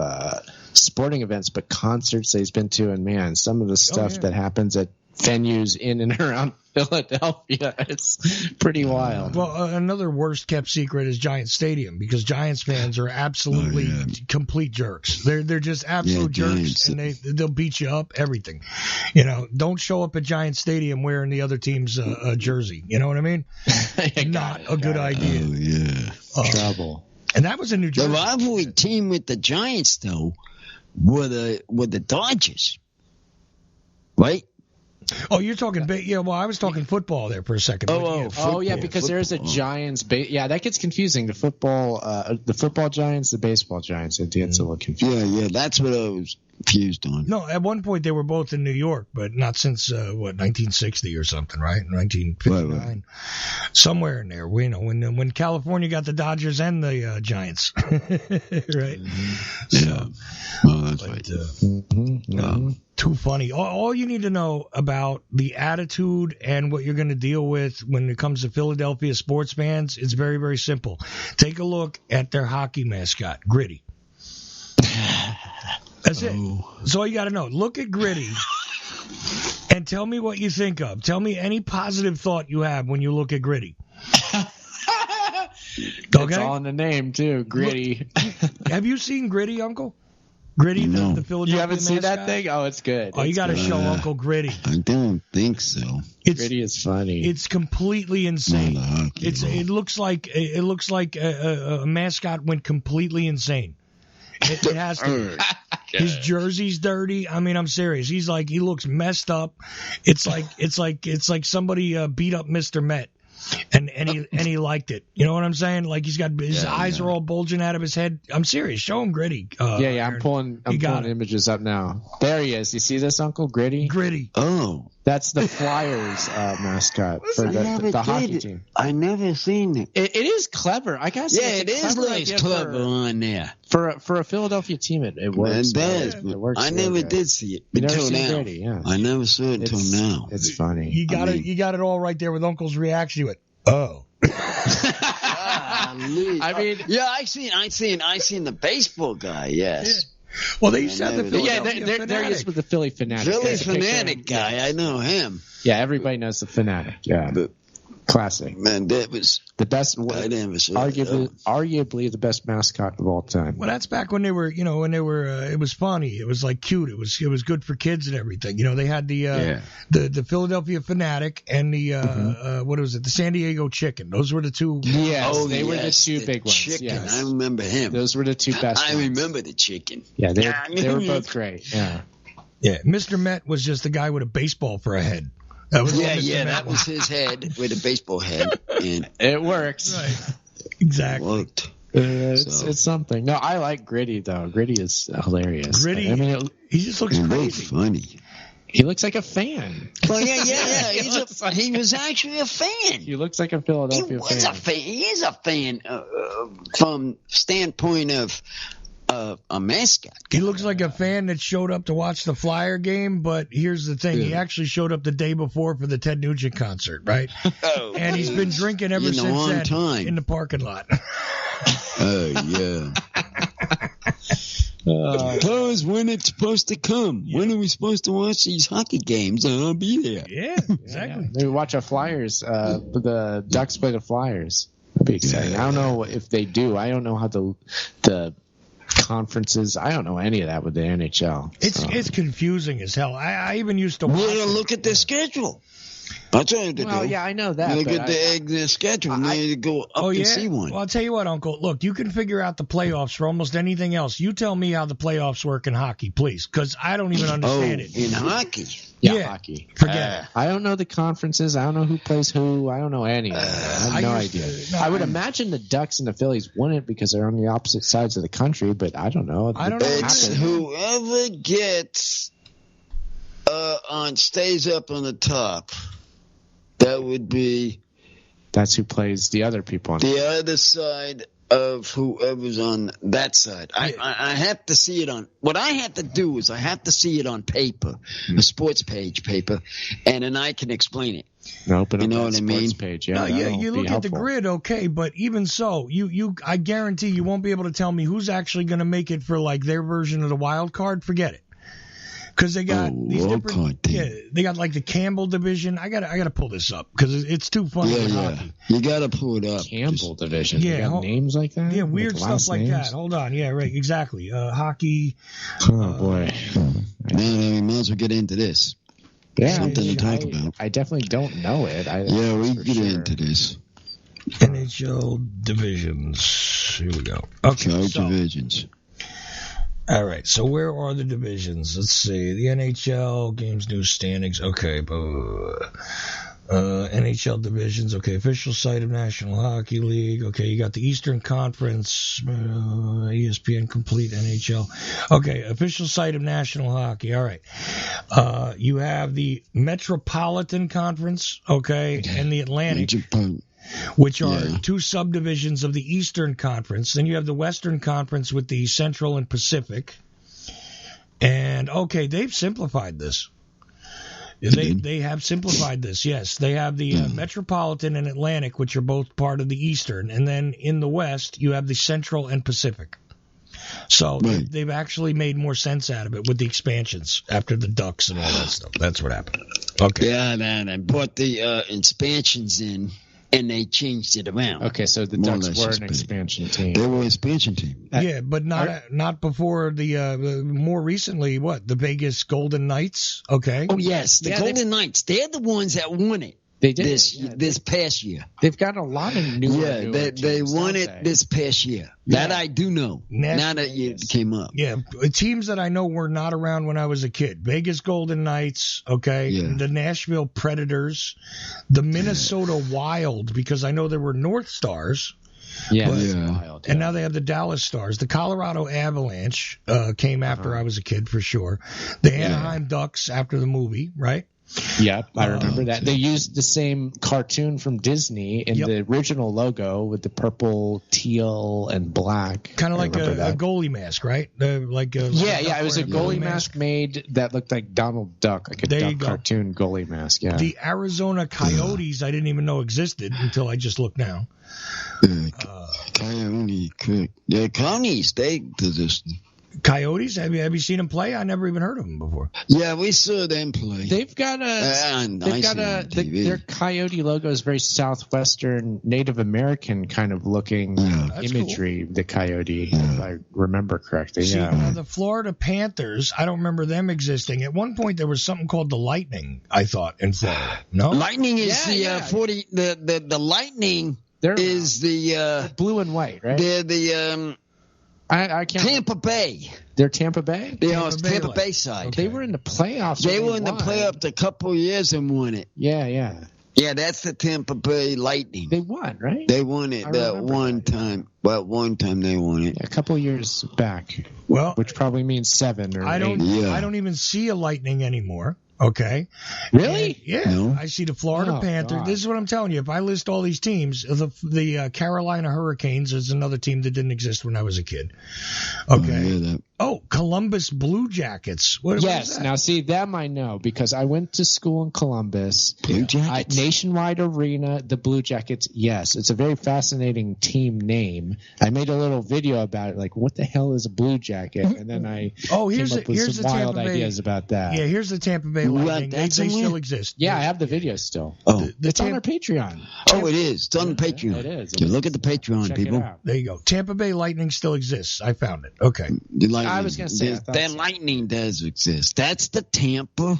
sporting events, but concerts that he's been to. And, man, some of the stuff that happens at venues in and around Philadelphia, it's pretty wild. Well, another worst kept secret is Giants Stadium, because Giants fans are absolutely complete jerks. They're just absolute jerks, and they'll beat you up, everything. Don't show up at Giants Stadium wearing the other team's jersey. You know what I mean? Not a good idea. Oh yeah, trouble. And that was in New Jersey. The rivalry team with the Giants, though, were the Dodgers, right? Oh, you're talking I was talking football there for a second. Because there's a Giants. That gets confusing. The football Giants, the baseball Giants. It gets a little confusing. Yeah, that's what I was confused on. No, at one point they were both in New York, but not since 1960 or something, right? 1959, right. Somewhere in there. When California got the Dodgers and the Giants, right? Yeah. That's right. Too funny. All you need to know about the attitude and what you're going to deal with when it comes to Philadelphia sports fans, it's very, very simple. Take a look at their hockey mascot, Gritty. That's it. That's all you got to know. Look at Gritty and tell me what you think of. Tell me any positive thought you have when you look at Gritty. It's all in the name, too. Gritty. Have you seen Gritty, Uncle? Gritty, no. the Philadelphia You haven't mascot? seen that thing? Oh, it's good. Oh, you got to show Uncle Gritty. I don't think so. Gritty is funny. It's completely insane. It looks like a mascot went completely insane. It has to. His jersey's dirty. I mean, I'm serious. He looks messed up. It's like somebody beat up Mr. Met. And he liked it. You know what I'm saying? Like he's got his eyes are all bulging out of his head. I'm serious. Show him Gritty. I'm pulling images up now. There he is. You see this, Uncle Gritty? Gritty. Oh, that's the Flyers mascot for the hockey team. I never seen it. It is clever. I gotta say, it is nice, clever on there for a Philadelphia team. It works. It works. I never did see it until now. Gritty, yeah. I never saw it until now. It's funny. You got it all right there with Uncle's reaction. You went, oh. I mean, I seen the baseball guy. Yes. Yeah. Well, they used to have the Philadelphia there he is with the Philly Fanatic. Philly Fanatic guy, I know him. Yeah, everybody knows the Fanatic. Yeah, classic. Man, that was the best. Arguably the best mascot of all time. Well, that's back when they were, it was funny. It was like cute. It was good for kids and everything. They had the Philadelphia Fanatic and the what was it? The San Diego Chicken. Those were the two. Yes, they were the two big ones. Chicken. Yes. I remember him. Those were the two best. I remember the Chicken. Yeah, they were both great. Yeah. Yeah, Mr. Met was just the guy with a baseball for a head. That was that was his head with a baseball head, and it works. Right. Exactly. Worked. It's something. No, I like Gritty though. Gritty is hilarious. Gritty, he just looks crazy. Funny. He looks like a fan. Well, yeah. He was actually a fan. He looks like a Philadelphia fan. He is a fan from standpoint of a mascot. He looks like a fan that showed up to watch the Flyer game, but here's the thing. He actually showed up the day before for the Ted Nugent concert, right? And he's been drinking ever since then in the parking lot. Oh, yeah. Close when it's supposed to come. Yeah. When are we supposed to watch these hockey games? I'll be there. Yeah, exactly. Maybe watch our Flyers. The Ducks play the Flyers. That'd be exciting. I don't know if they do. I don't know how the conferences. I don't know any of that with the NHL. It's confusing as hell. I even used to watch look at the schedule. That's all you have to do. Well, yeah, I know that. Look at the schedule. And then you go up and see one. Well, I'll tell you what, Uncle. Look, you can figure out the playoffs for almost anything else. You tell me how the playoffs work in hockey, please, because I don't even understand it. In hockey? Yeah, hockey. Forget it. I don't know the conferences. I don't know who plays who. I don't know any of that. I have no idea. I would imagine the Ducks and the Phillies wouldn't because they're on the opposite sides of the country, but I don't know. I don't know. It's whoever gets stays up on the top. That would be... That's who plays the other people on the other side of whoever's on that side. I have to see it on... What I have to do is I have to see it on paper, a sports page paper, and then I can explain it. Open up you know what I mean? Page. Yeah, you look at the grid, okay, but even so, I guarantee you won't be able to tell me who's actually going to make it for like their version of the wild card. Forget it. Because they got these different, they got like the Campbell division. I gotta pull this up because it's too funny. Hockey. You gotta pull it up. Campbell division. Yeah, they got names like that. Yeah, weird stuff like that. Hold on. Yeah, right. Exactly. Hockey. Oh boy. Man, we might as well get into this. Yeah, something to talk about. I definitely don't know it. We get into this. NHL divisions. Here we go. Okay, divisions. All right, so where are the divisions? Let's see. The NHL, games, news, standings. Okay, NHL divisions. Okay, official site of National Hockey League. Okay, you got the Eastern Conference, ESPN Complete NHL. Okay, official site of National Hockey. All right. You have the Metropolitan Conference, okay, and the Atlantic, which are two subdivisions of the Eastern Conference. Then you have the Western Conference with the Central and Pacific. And, okay, they've simplified this. They have simplified this, yes. They have the Metropolitan and Atlantic, which are both part of the Eastern. And then in the West, you have the Central and Pacific. So they've actually made more sense out of it with the expansions after the Ducks and all that stuff. That's what happened. Okay. Yeah, man, I brought the expansions in. And they changed it around. Okay, so the Ducks were an expansion team. They were an expansion team. Yeah, but not before the more recently. What, the Vegas Golden Knights? Okay. Oh yes, the Golden Knights. They're the ones that won it. They did this past year. They've got a lot of new. They won it this past year. That I do know. Now that it came up. Yeah, teams that I know were not around when I was a kid. Vegas Golden Knights, okay, the Nashville Predators, the Minnesota Wild, because I know there were North Stars. Wild, and now they have the Dallas Stars. The Colorado Avalanche came after I was a kid for sure. The Anaheim Ducks after the movie, right? Yep, I remember that. They used the same cartoon from Disney in the original logo with the purple, teal, and black. Kind of like a goalie mask, right? It was a goalie mask made that looked like Donald Duck, like a duck cartoon goalie mask. Yeah. The Arizona Coyotes, I didn't even know existed until I just looked now. Coyotes, they exist. Coyotes? Have you seen them play? I never even heard of them before. Yeah, we saw them play. They've got their Coyote logo is very southwestern Native American kind of looking imagery. Cool. The Coyote, if I remember correctly. See, the Florida Panthers, I don't remember them existing. At one point, there was something called the Lightning, I thought, in Florida. No, Lightning is the Lightning is the blue and white, right? They're the I can't. Tampa Bay. They're Tampa Bay? Tampa Bay side. They were in the playoffs. They were in the playoffs a couple of years and won it. Yeah. Yeah, that's the Tampa Bay Lightning. They won, right? They won it that one time. But one time they won it. A couple of years back. Well, which probably means 7 or 8. I don't even see a Lightning anymore. Okay. Really? No. I see the Florida Panthers. God. This is what I'm telling you. If I list all these teams, the Carolina Hurricanes is another team that didn't exist when I was a kid. Okay. Oh, Columbus Blue Jackets. What yes. is that? Now, see, them I know because I went to school in Columbus. Blue Jackets? Nationwide Arena, the Blue Jackets. Yes, it's a very fascinating team name. I made a little video about it, like, what the hell is a Blue Jacket? And then I came up with some wild ideas about that. Yeah, here's the Tampa Bay Lightning. They still exist. Yeah, I have the video still. Oh, it's on our Patreon. Oh, it is. It's on the Patreon. It is. You look at the Patreon, Check people. it out. There you go. Tampa Bay Lightning still exists. I found it. Okay. I was going to say that Lightning does exist. That's the Tampa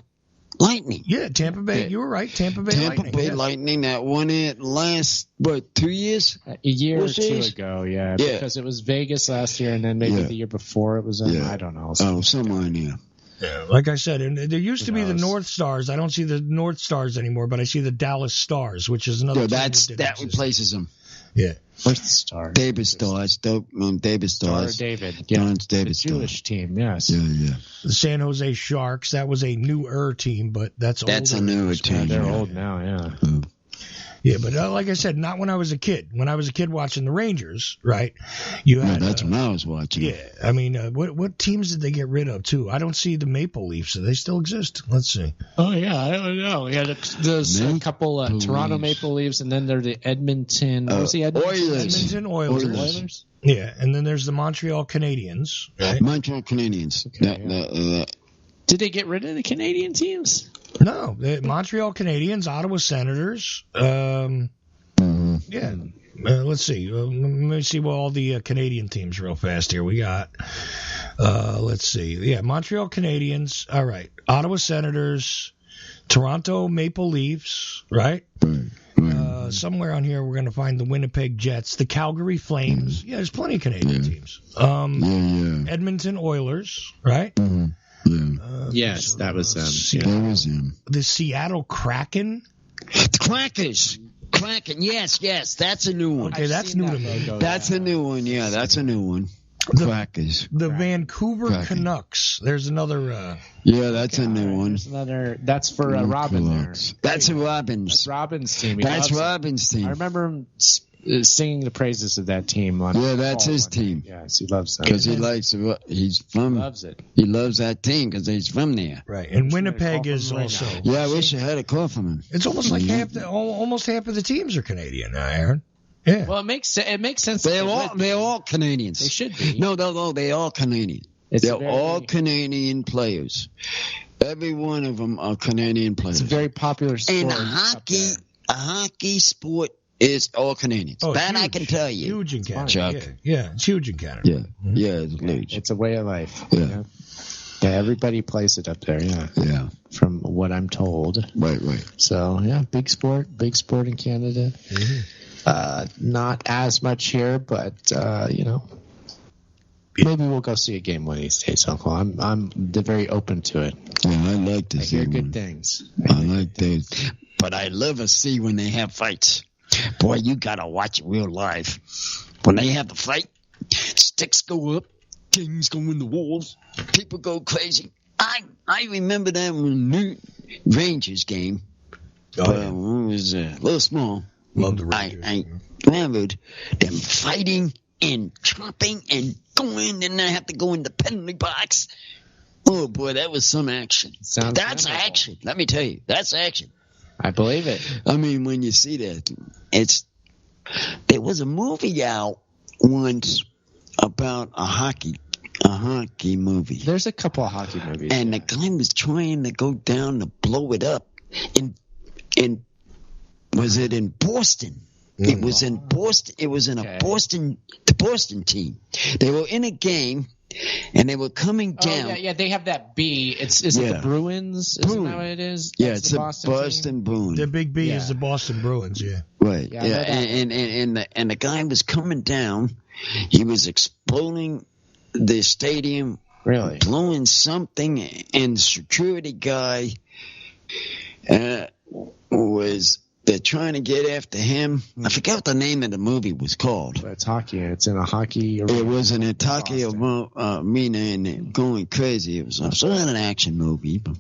Lightning. Yeah, Tampa Bay. You were right. Tampa Bay Lightning. Tampa Bay Lightning that won it last, 2 years? A year or two ago, yeah. Because it was Vegas last year, and then maybe the year before it was, I don't know. Somewhere in here. Yeah, like I said, and there used to be the North Stars. I don't see the North Stars anymore, but I see the Dallas Stars, which is another. That replaces them. Yeah. Where's the Stars? David Stars. David Stars. David. Yeah. David the Jewish team, yes. Yeah. The San Jose Sharks. That was a newer team, but that's a newer team. They're old now, yeah. Yeah, but like I said, not when I was a kid. When I was a kid watching the Rangers, right? You had. That's when I was watching. Yeah, I mean, what teams did they get rid of too? I don't see the Maple Leafs. Do they still exist? Let's see. Oh yeah, I don't know. Yeah, there's a couple Toronto Maple Leafs, and then there's the Edmonton. What's the Edmonton Oilers. Yeah, and then there's the Montreal Canadiens. Right? Montreal Canadiens. Okay, did they get rid of the Canadian teams? No, the Montreal Canadiens, Ottawa Senators. Yeah. Let's see. Let me see all the Canadian teams real fast here. We got, let's see. Yeah, Montreal Canadiens. All right. Ottawa Senators, Toronto Maple Leafs, right? Somewhere on here we're going to find the Winnipeg Jets, the Calgary Flames. Yeah, there's plenty of Canadian teams. Edmonton Oilers, right? Yes, that was them. That was him. The Seattle Kraken. The Crackers. Kraken, yes, that's a new one. Okay, that's new to me. That's a new one, yeah, that's a new one. Crackers. The Vancouver Canucks. There's another. That's a new one. That's for Robin there. That's Robin's. That's Robin's team. That's Robin's team. I remember him singing the praises of that team. That's his team. Yes, he loves that. Because he's from. He loves it. He loves that team because he's from there. Right, and Winnipeg is also. Yeah, I wish I had a call from him. It's almost like almost half of the teams are Canadian now, Aaron. Yeah. Well, it makes sense. They're all Canadians. They should be. No, they're all Canadian. They're all Canadian players. Every one of them are Canadian players. It's a very popular sport. And a hockey sport is all Canadians. Oh, that huge, I can tell you. Huge in Canada. Chuck. Yeah, it's huge in Canada. Yeah, it's huge. It's a way of life. Yeah. Yeah, everybody plays it up there, Yeah. From what I'm told. Right. So, big sport in Canada. Mm-hmm. Not as much here, but, maybe we'll go see a game one of these days, Uncle. I'm very open to it. Yeah, I like to see hear good things. I like those. But I love to see when they have fights. Boy, you got to watch it real live. When they have the fight, sticks go up, kings go in the walls, people go crazy. I remember that New Rangers game. It was a little small. Love the Rangers. I remembered them fighting and chopping and going, and I have to go in the penalty box. Oh, boy, that was some action. That's memorable. Action. Let me tell you, that's action. I believe it. I mean, when you see that, there was a movie out once about a hockey movie. There's a couple of hockey movies. And the guy was trying to go down to blow it up. Was it in Boston? It was in Boston. It was in the Boston team. They were in a game, and they were coming down. Yeah, they have that B. Is it the Bruins? Isn't that what it is? It's the Boston Bruins. The big B is the Boston Bruins, Right, and the guy was coming down. He was exploding the stadium. Really? Blowing something, and the security guy they're trying to get after him. I forget what the name of the movie was called. But it's hockey. It's in a hockey arena. It was in a hockey arena and going crazy. It was an action movie. But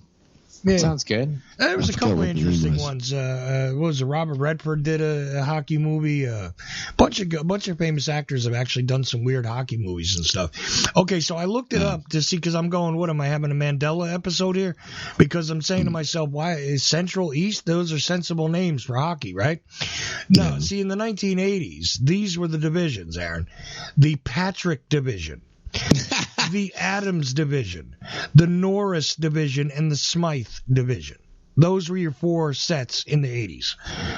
Yeah. Sounds good. There was a couple of interesting ones. What was it? Robert Redford did a hockey movie. A bunch of famous actors have actually done some weird hockey movies and stuff. Okay, so I looked it up to see, because I'm going, what am I having a Mandela episode here? Because I'm saying to myself, why is Central East? Those are sensible names for hockey, right? No, see, in the 1980s, these were the divisions, Aaron. The Patrick Division. The Adams Division, the Norris Division, and the Smythe Division. Those were your 4 sets in the 80s.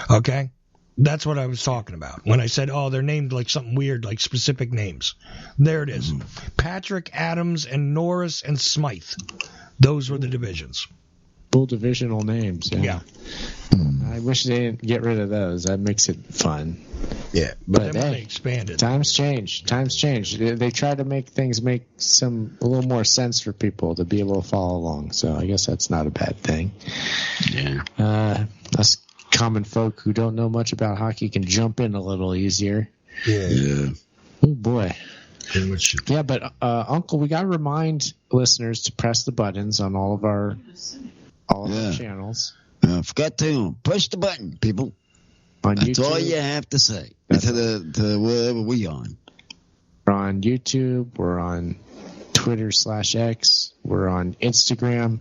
Okay? That's what I was talking about when I said, oh, they're named like something weird, like specific names. There it is. Patrick, Adams, and Norris, and Smythe. Those were the divisions. Full divisional names. Yeah. I wish they didn't get rid of those. That makes it fun. Yeah, but they expanded. Times change. They try to make things make a little more sense for people to be able to follow along. So I guess that's not a bad thing. Yeah. Us common folk who don't know much about hockey can jump in a little easier. Yeah. Oh boy. Yeah, but Uncle, we got to remind listeners to press the buttons on all of our channels. Forgot to push the button, people. On That's YouTube, all you have to say. To wherever we on. We're on YouTube. We're on Twitter/X. We're on Instagram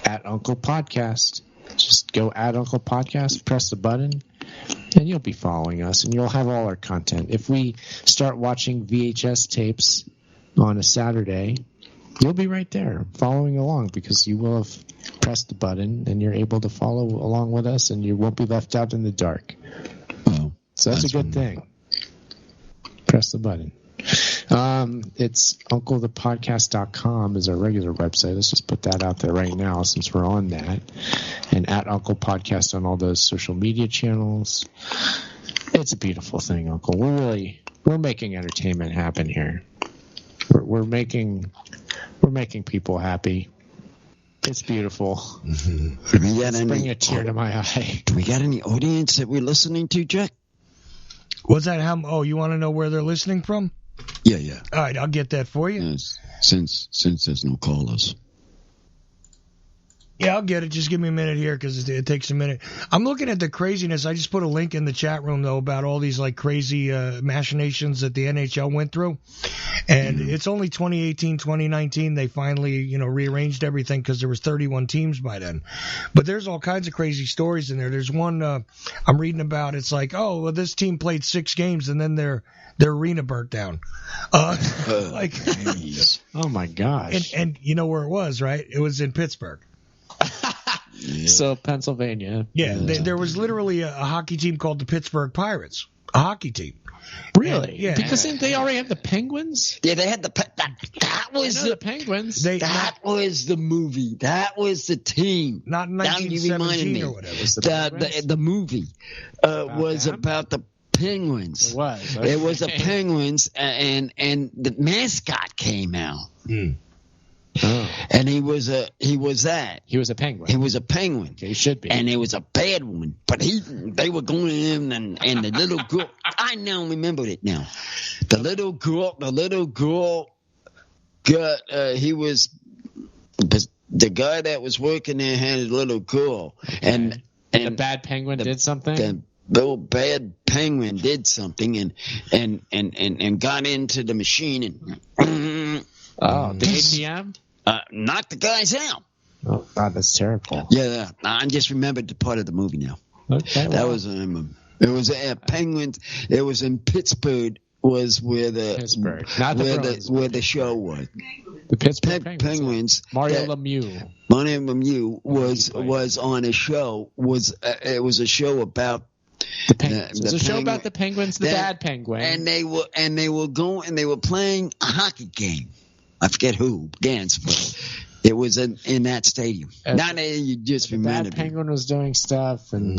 at Uncle Podcast. Just go at Uncle Podcast, press the button, and you'll be following us, and you'll have all our content. If we start watching VHS tapes on a Saturday, you'll be right there following along, because you will have pressed the button and you're able to follow along with us, and you won't be left out in the dark. So that's a good thing. Press the button. It's UncleThePodcast.com is our regular website. Let's just put that out there right now since we're on that. And at Uncle Podcast on all those social media channels. It's a beautiful thing, Uncle. We're making entertainment happen here. We're making people happy. It's beautiful. Mm-hmm. Bring a tear to my eye. Do we got any audience that we're listening to, Jack? What's that? You want to know where they're listening from? Yeah. All right, I'll get that for you. Yes, since there's no callers. Yeah, I'll get it. Just give me a minute here, because it takes a minute. I'm looking at the craziness. I just put a link in the chat room, though, about all these like crazy machinations that the NHL went through. And it's only 2018, 2019 they finally, rearranged everything, because there was 31 teams by then. But there's all kinds of crazy stories in there. There's one I'm reading about. It's like, oh, well, this team played 6 games and then their arena burnt down. Oh my gosh! And you know where it was, right? It was in Pittsburgh. Yeah. So Pennsylvania. Yeah, there was literally a hockey team called the Pittsburgh Pirates. A hockey team. Really? Yeah. Because they already have the Penguins? Yeah, they had that was the Penguins. That was the movie. That was the team. Not in 1917 or whatever. The movie was about the Penguins. It was. Okay. It was the Penguins, and the mascot came out. Oh. And he was that. He was a penguin. He was a penguin. Okay, he should be. And it was a bad one. But they were going in, and the little girl. I now remember it now. The little girl got. He was the guy that was working there had a little girl, okay. and the bad penguin did something. The little bad penguin did something, and got into the machine and. The ATM? Knocked the guys out. Oh, God, that's terrible. Yeah, I just remembered the part of the movie now. Okay, that was it was Penguins. It was in Pittsburgh. Was where the Pittsburgh, not the where the show was. The Pittsburgh Penguins. Mario Lemieux. Mario Lemieux was on a show. It was a show about. The Penguins. It was a show about the Penguins, the bad penguin, and they were playing a hockey game. I forget who against, but it was in that stadium. Now you just remember. The bad penguin was doing stuff, and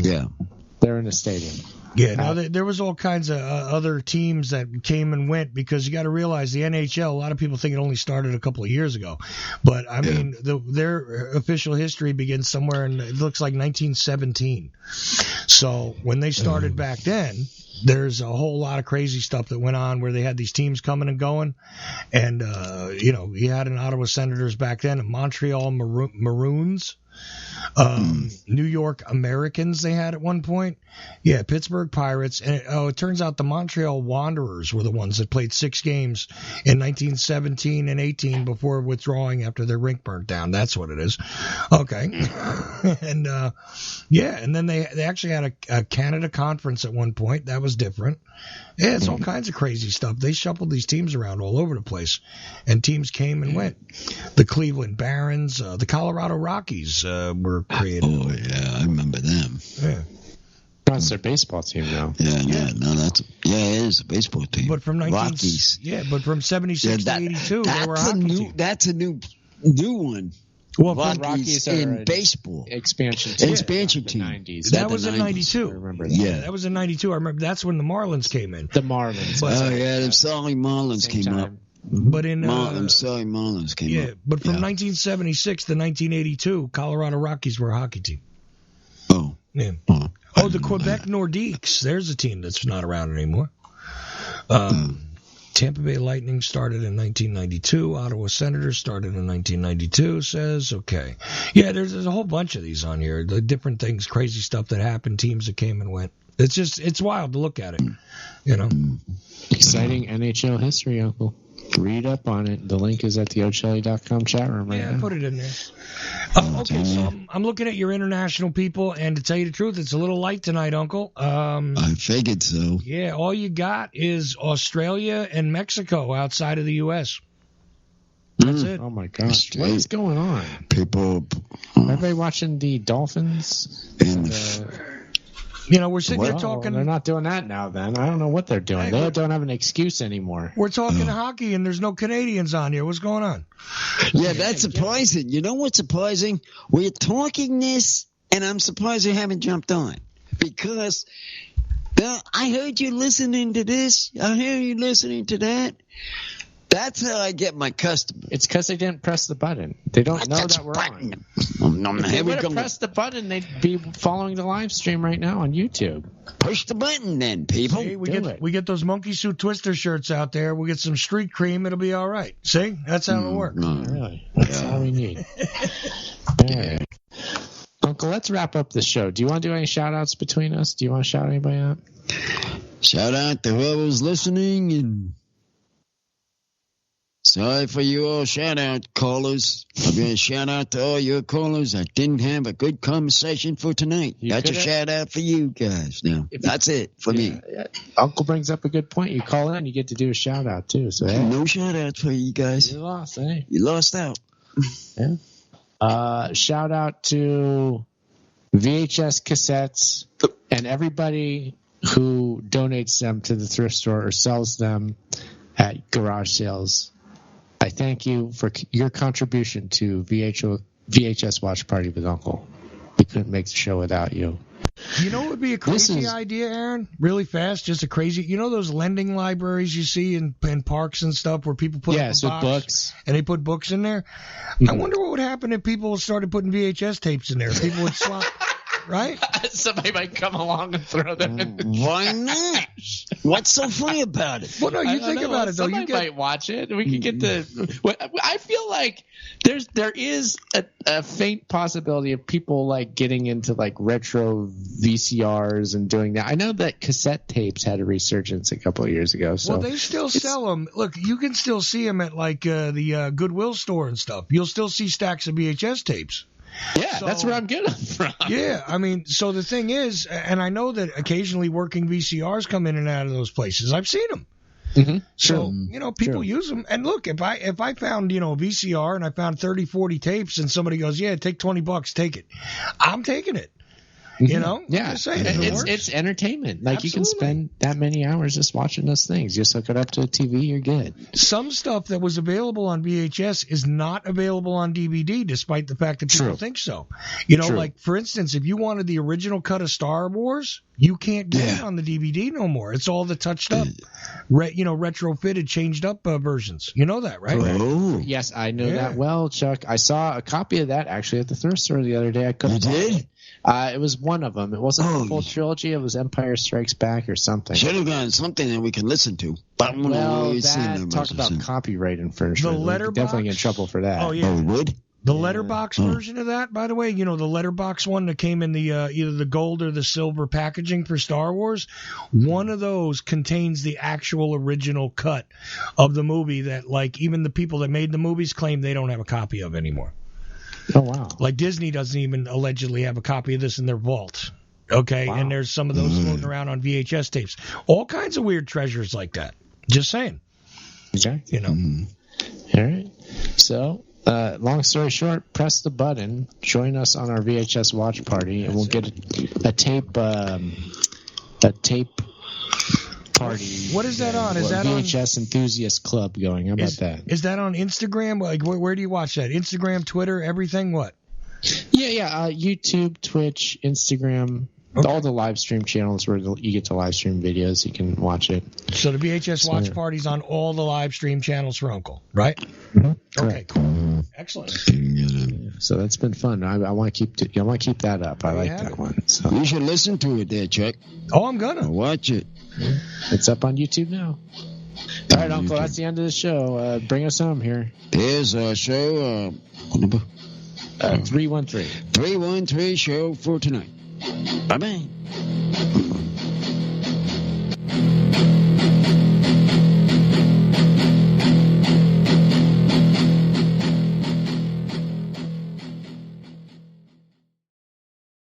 they're in the stadium. Yeah, no, there was all kinds of other teams that came and went, because you got to realize the NHL, a lot of people think it only started a couple of years ago. But, I mean, their official history begins somewhere in, it looks like 1917. So when they started back then, there's a whole lot of crazy stuff that went on where they had these teams coming and going. And, you had an Ottawa Senators back then, a Montreal Maroons. New York Americans they had at one point. Yeah, Pittsburgh Pirates. And it turns out the Montreal Wanderers were the ones that played 6 games in 1917 and 18 before withdrawing after their rink burnt down. That's what it is. Okay. And and then they actually had a Canada conference at one point. That was different. Yeah, it's all kinds of crazy stuff. They shuffled these teams around all over the place, and teams came and went. The Cleveland Barons, the Colorado Rockies were created. Oh, yeah, I remember them. Yeah. That's their baseball team now. It is a baseball team. But from Rockies. but from 76 to 82, they were a hockey team. That's a new one. Well, Rockies in baseball expansion team. Expansion team. 90s. That was in 92. I remember that. Yeah, that was in 92. I remember that's when the Marlins came in. The Marlins. The Sully Marlins came up. But in Marlins came up. But from 1976 to 1982, Colorado Rockies were a hockey team. Oh. Yeah. The Quebec Nordiques. There's a team that's not around anymore. Tampa Bay Lightning started in 1992. Ottawa Senators started in 1992, says. Okay. Yeah, there's a whole bunch of these on here. The different things, crazy stuff that happened, teams that came and went. It's wild to look at it, you know. Exciting NHL history, Uncle. Read up on it. The link is at the ocelli.com chat room right now. Yeah, I put it in there. Okay, so I'm looking at your international people, and to tell you the truth, it's a little light tonight, Uncle. I figured so. Yeah, all you got is Australia and Mexico outside of the U.S. That's it. Oh, my gosh. What is going on? People. Everybody watching the Dolphins? We're sitting here talking. They're not doing that now, then. I don't know what they're doing. They don't have an excuse anymore. We're talking hockey, and there's no Canadians on here. What's going on? Yeah, that's surprising. You know what's surprising? We're talking this, and I'm surprised you haven't jumped on. Because I heard you listening to this. I heard you listening to that. That's how I get my customers. It's because they didn't press the button. They don't know that we're on. If they would have pressed the button, they'd be following the live stream right now on YouTube. Push the button then, people. See, we get those monkey suit twister shirts out there. We'll get some street cream. It'll be all right. See? That's how it works. Really? That's all we need. All right. Uncle, let's wrap up the show. Do you want to do any shout-outs between us? Do you want to shout anybody out? Shout out to whoever's listening and... Sorry for you all shout-out callers. I'm going to shout out to all your callers. I didn't have a good conversation for tonight. That's a shout-out for you guys. Now, that's it for me. Uncle brings up a good point. You call in, you get to do a shout-out, too. So no shout-outs for you guys. You lost, eh? You lost out. Yeah. Shout-out to VHS cassettes and everybody who donates them to the thrift store or sells them at garage sales. I thank you for your contribution to VHS Watch Party with Uncle. We couldn't make the show without you. You know what would be a crazy idea, Aaron? Really fast, just a crazy... You know those lending libraries you see in parks and stuff where people put up a box books. And they put books in there? I wonder what would happen if people started putting VHS tapes in there. People would slot... Right? Somebody might come along and throw them in. Why not? What's so funny about it? Well, no, you think about it, though. Somebody might watch it. We can get the... I feel like there is a faint possibility of people like getting into like retro VCRs and doing that. I know that cassette tapes had a resurgence a couple of years ago. So well, they still sell them. Look, you can still see them at like the Goodwill store and stuff. You'll still see stacks of VHS tapes. Yeah, that's where I'm getting them from. Yeah, I mean, so the thing is, and I know that occasionally working VCRs come in and out of those places. I've seen them. Mm-hmm. So, people use them. And look, if I found, a VCR and I found 30, 40 tapes and somebody goes, yeah, take $20, take it. I'm taking it. Mm-hmm. Yeah, it's entertainment. Like Absolutely. You can spend that many hours just watching those things. Just hook it up to a TV, you're good. Some stuff that was available on VHS is not available on DVD, despite the fact that people think so. Like for instance, if you wanted the original cut of Star Wars, you can't get it on the DVD no more. It's all the touched up, retrofitted, changed up versions. You know that, right? Oh. Yes, I know that well, Chuck. I saw a copy of that actually at the thrift store the other day. I couldn't. You did? It was one of them. It wasn't the full trilogy. It was Empire Strikes Back or something. Should have gotten something that we can listen to. But talk about copyright infringement. The letterbox. Definitely get in trouble for that. Oh yeah. Oh, we would? The letterbox version of that, by the way, the letterbox one that came in the either the gold or the silver packaging for Star Wars, one of those contains the actual original cut of the movie that, like, even the people that made the movies claim they don't have a copy of anymore. Oh, wow. Like, Disney doesn't even allegedly have a copy of this in their vault. Okay, wow. And there's some of those floating around on VHS tapes. All kinds of weird treasures like that. Just saying. Okay. All right. So, long story short, press the button, join us on our VHS Watch Party, and we'll get a tape party. What is that on? Is that VHS Enthusiast Club going? How about that? Is that on Instagram? Like, where do you watch that? Instagram, Twitter, everything? What? Yeah. YouTube, Twitch, Instagram. Okay. All the live stream channels where you get to live stream videos, you can watch it. So the VHS Watch Party's on all the live stream channels for Uncle, right? Mm-hmm. Okay, cool. Excellent. So that's been fun. I want to keep that up. I like that one. So. You should listen to it there, Chuck. Oh, I'm gonna watch it. It's up on YouTube now. All right, Uncle. That's the end of the show. Bring us home here. Here's our show. 313. 313 show for tonight. Bye-bye.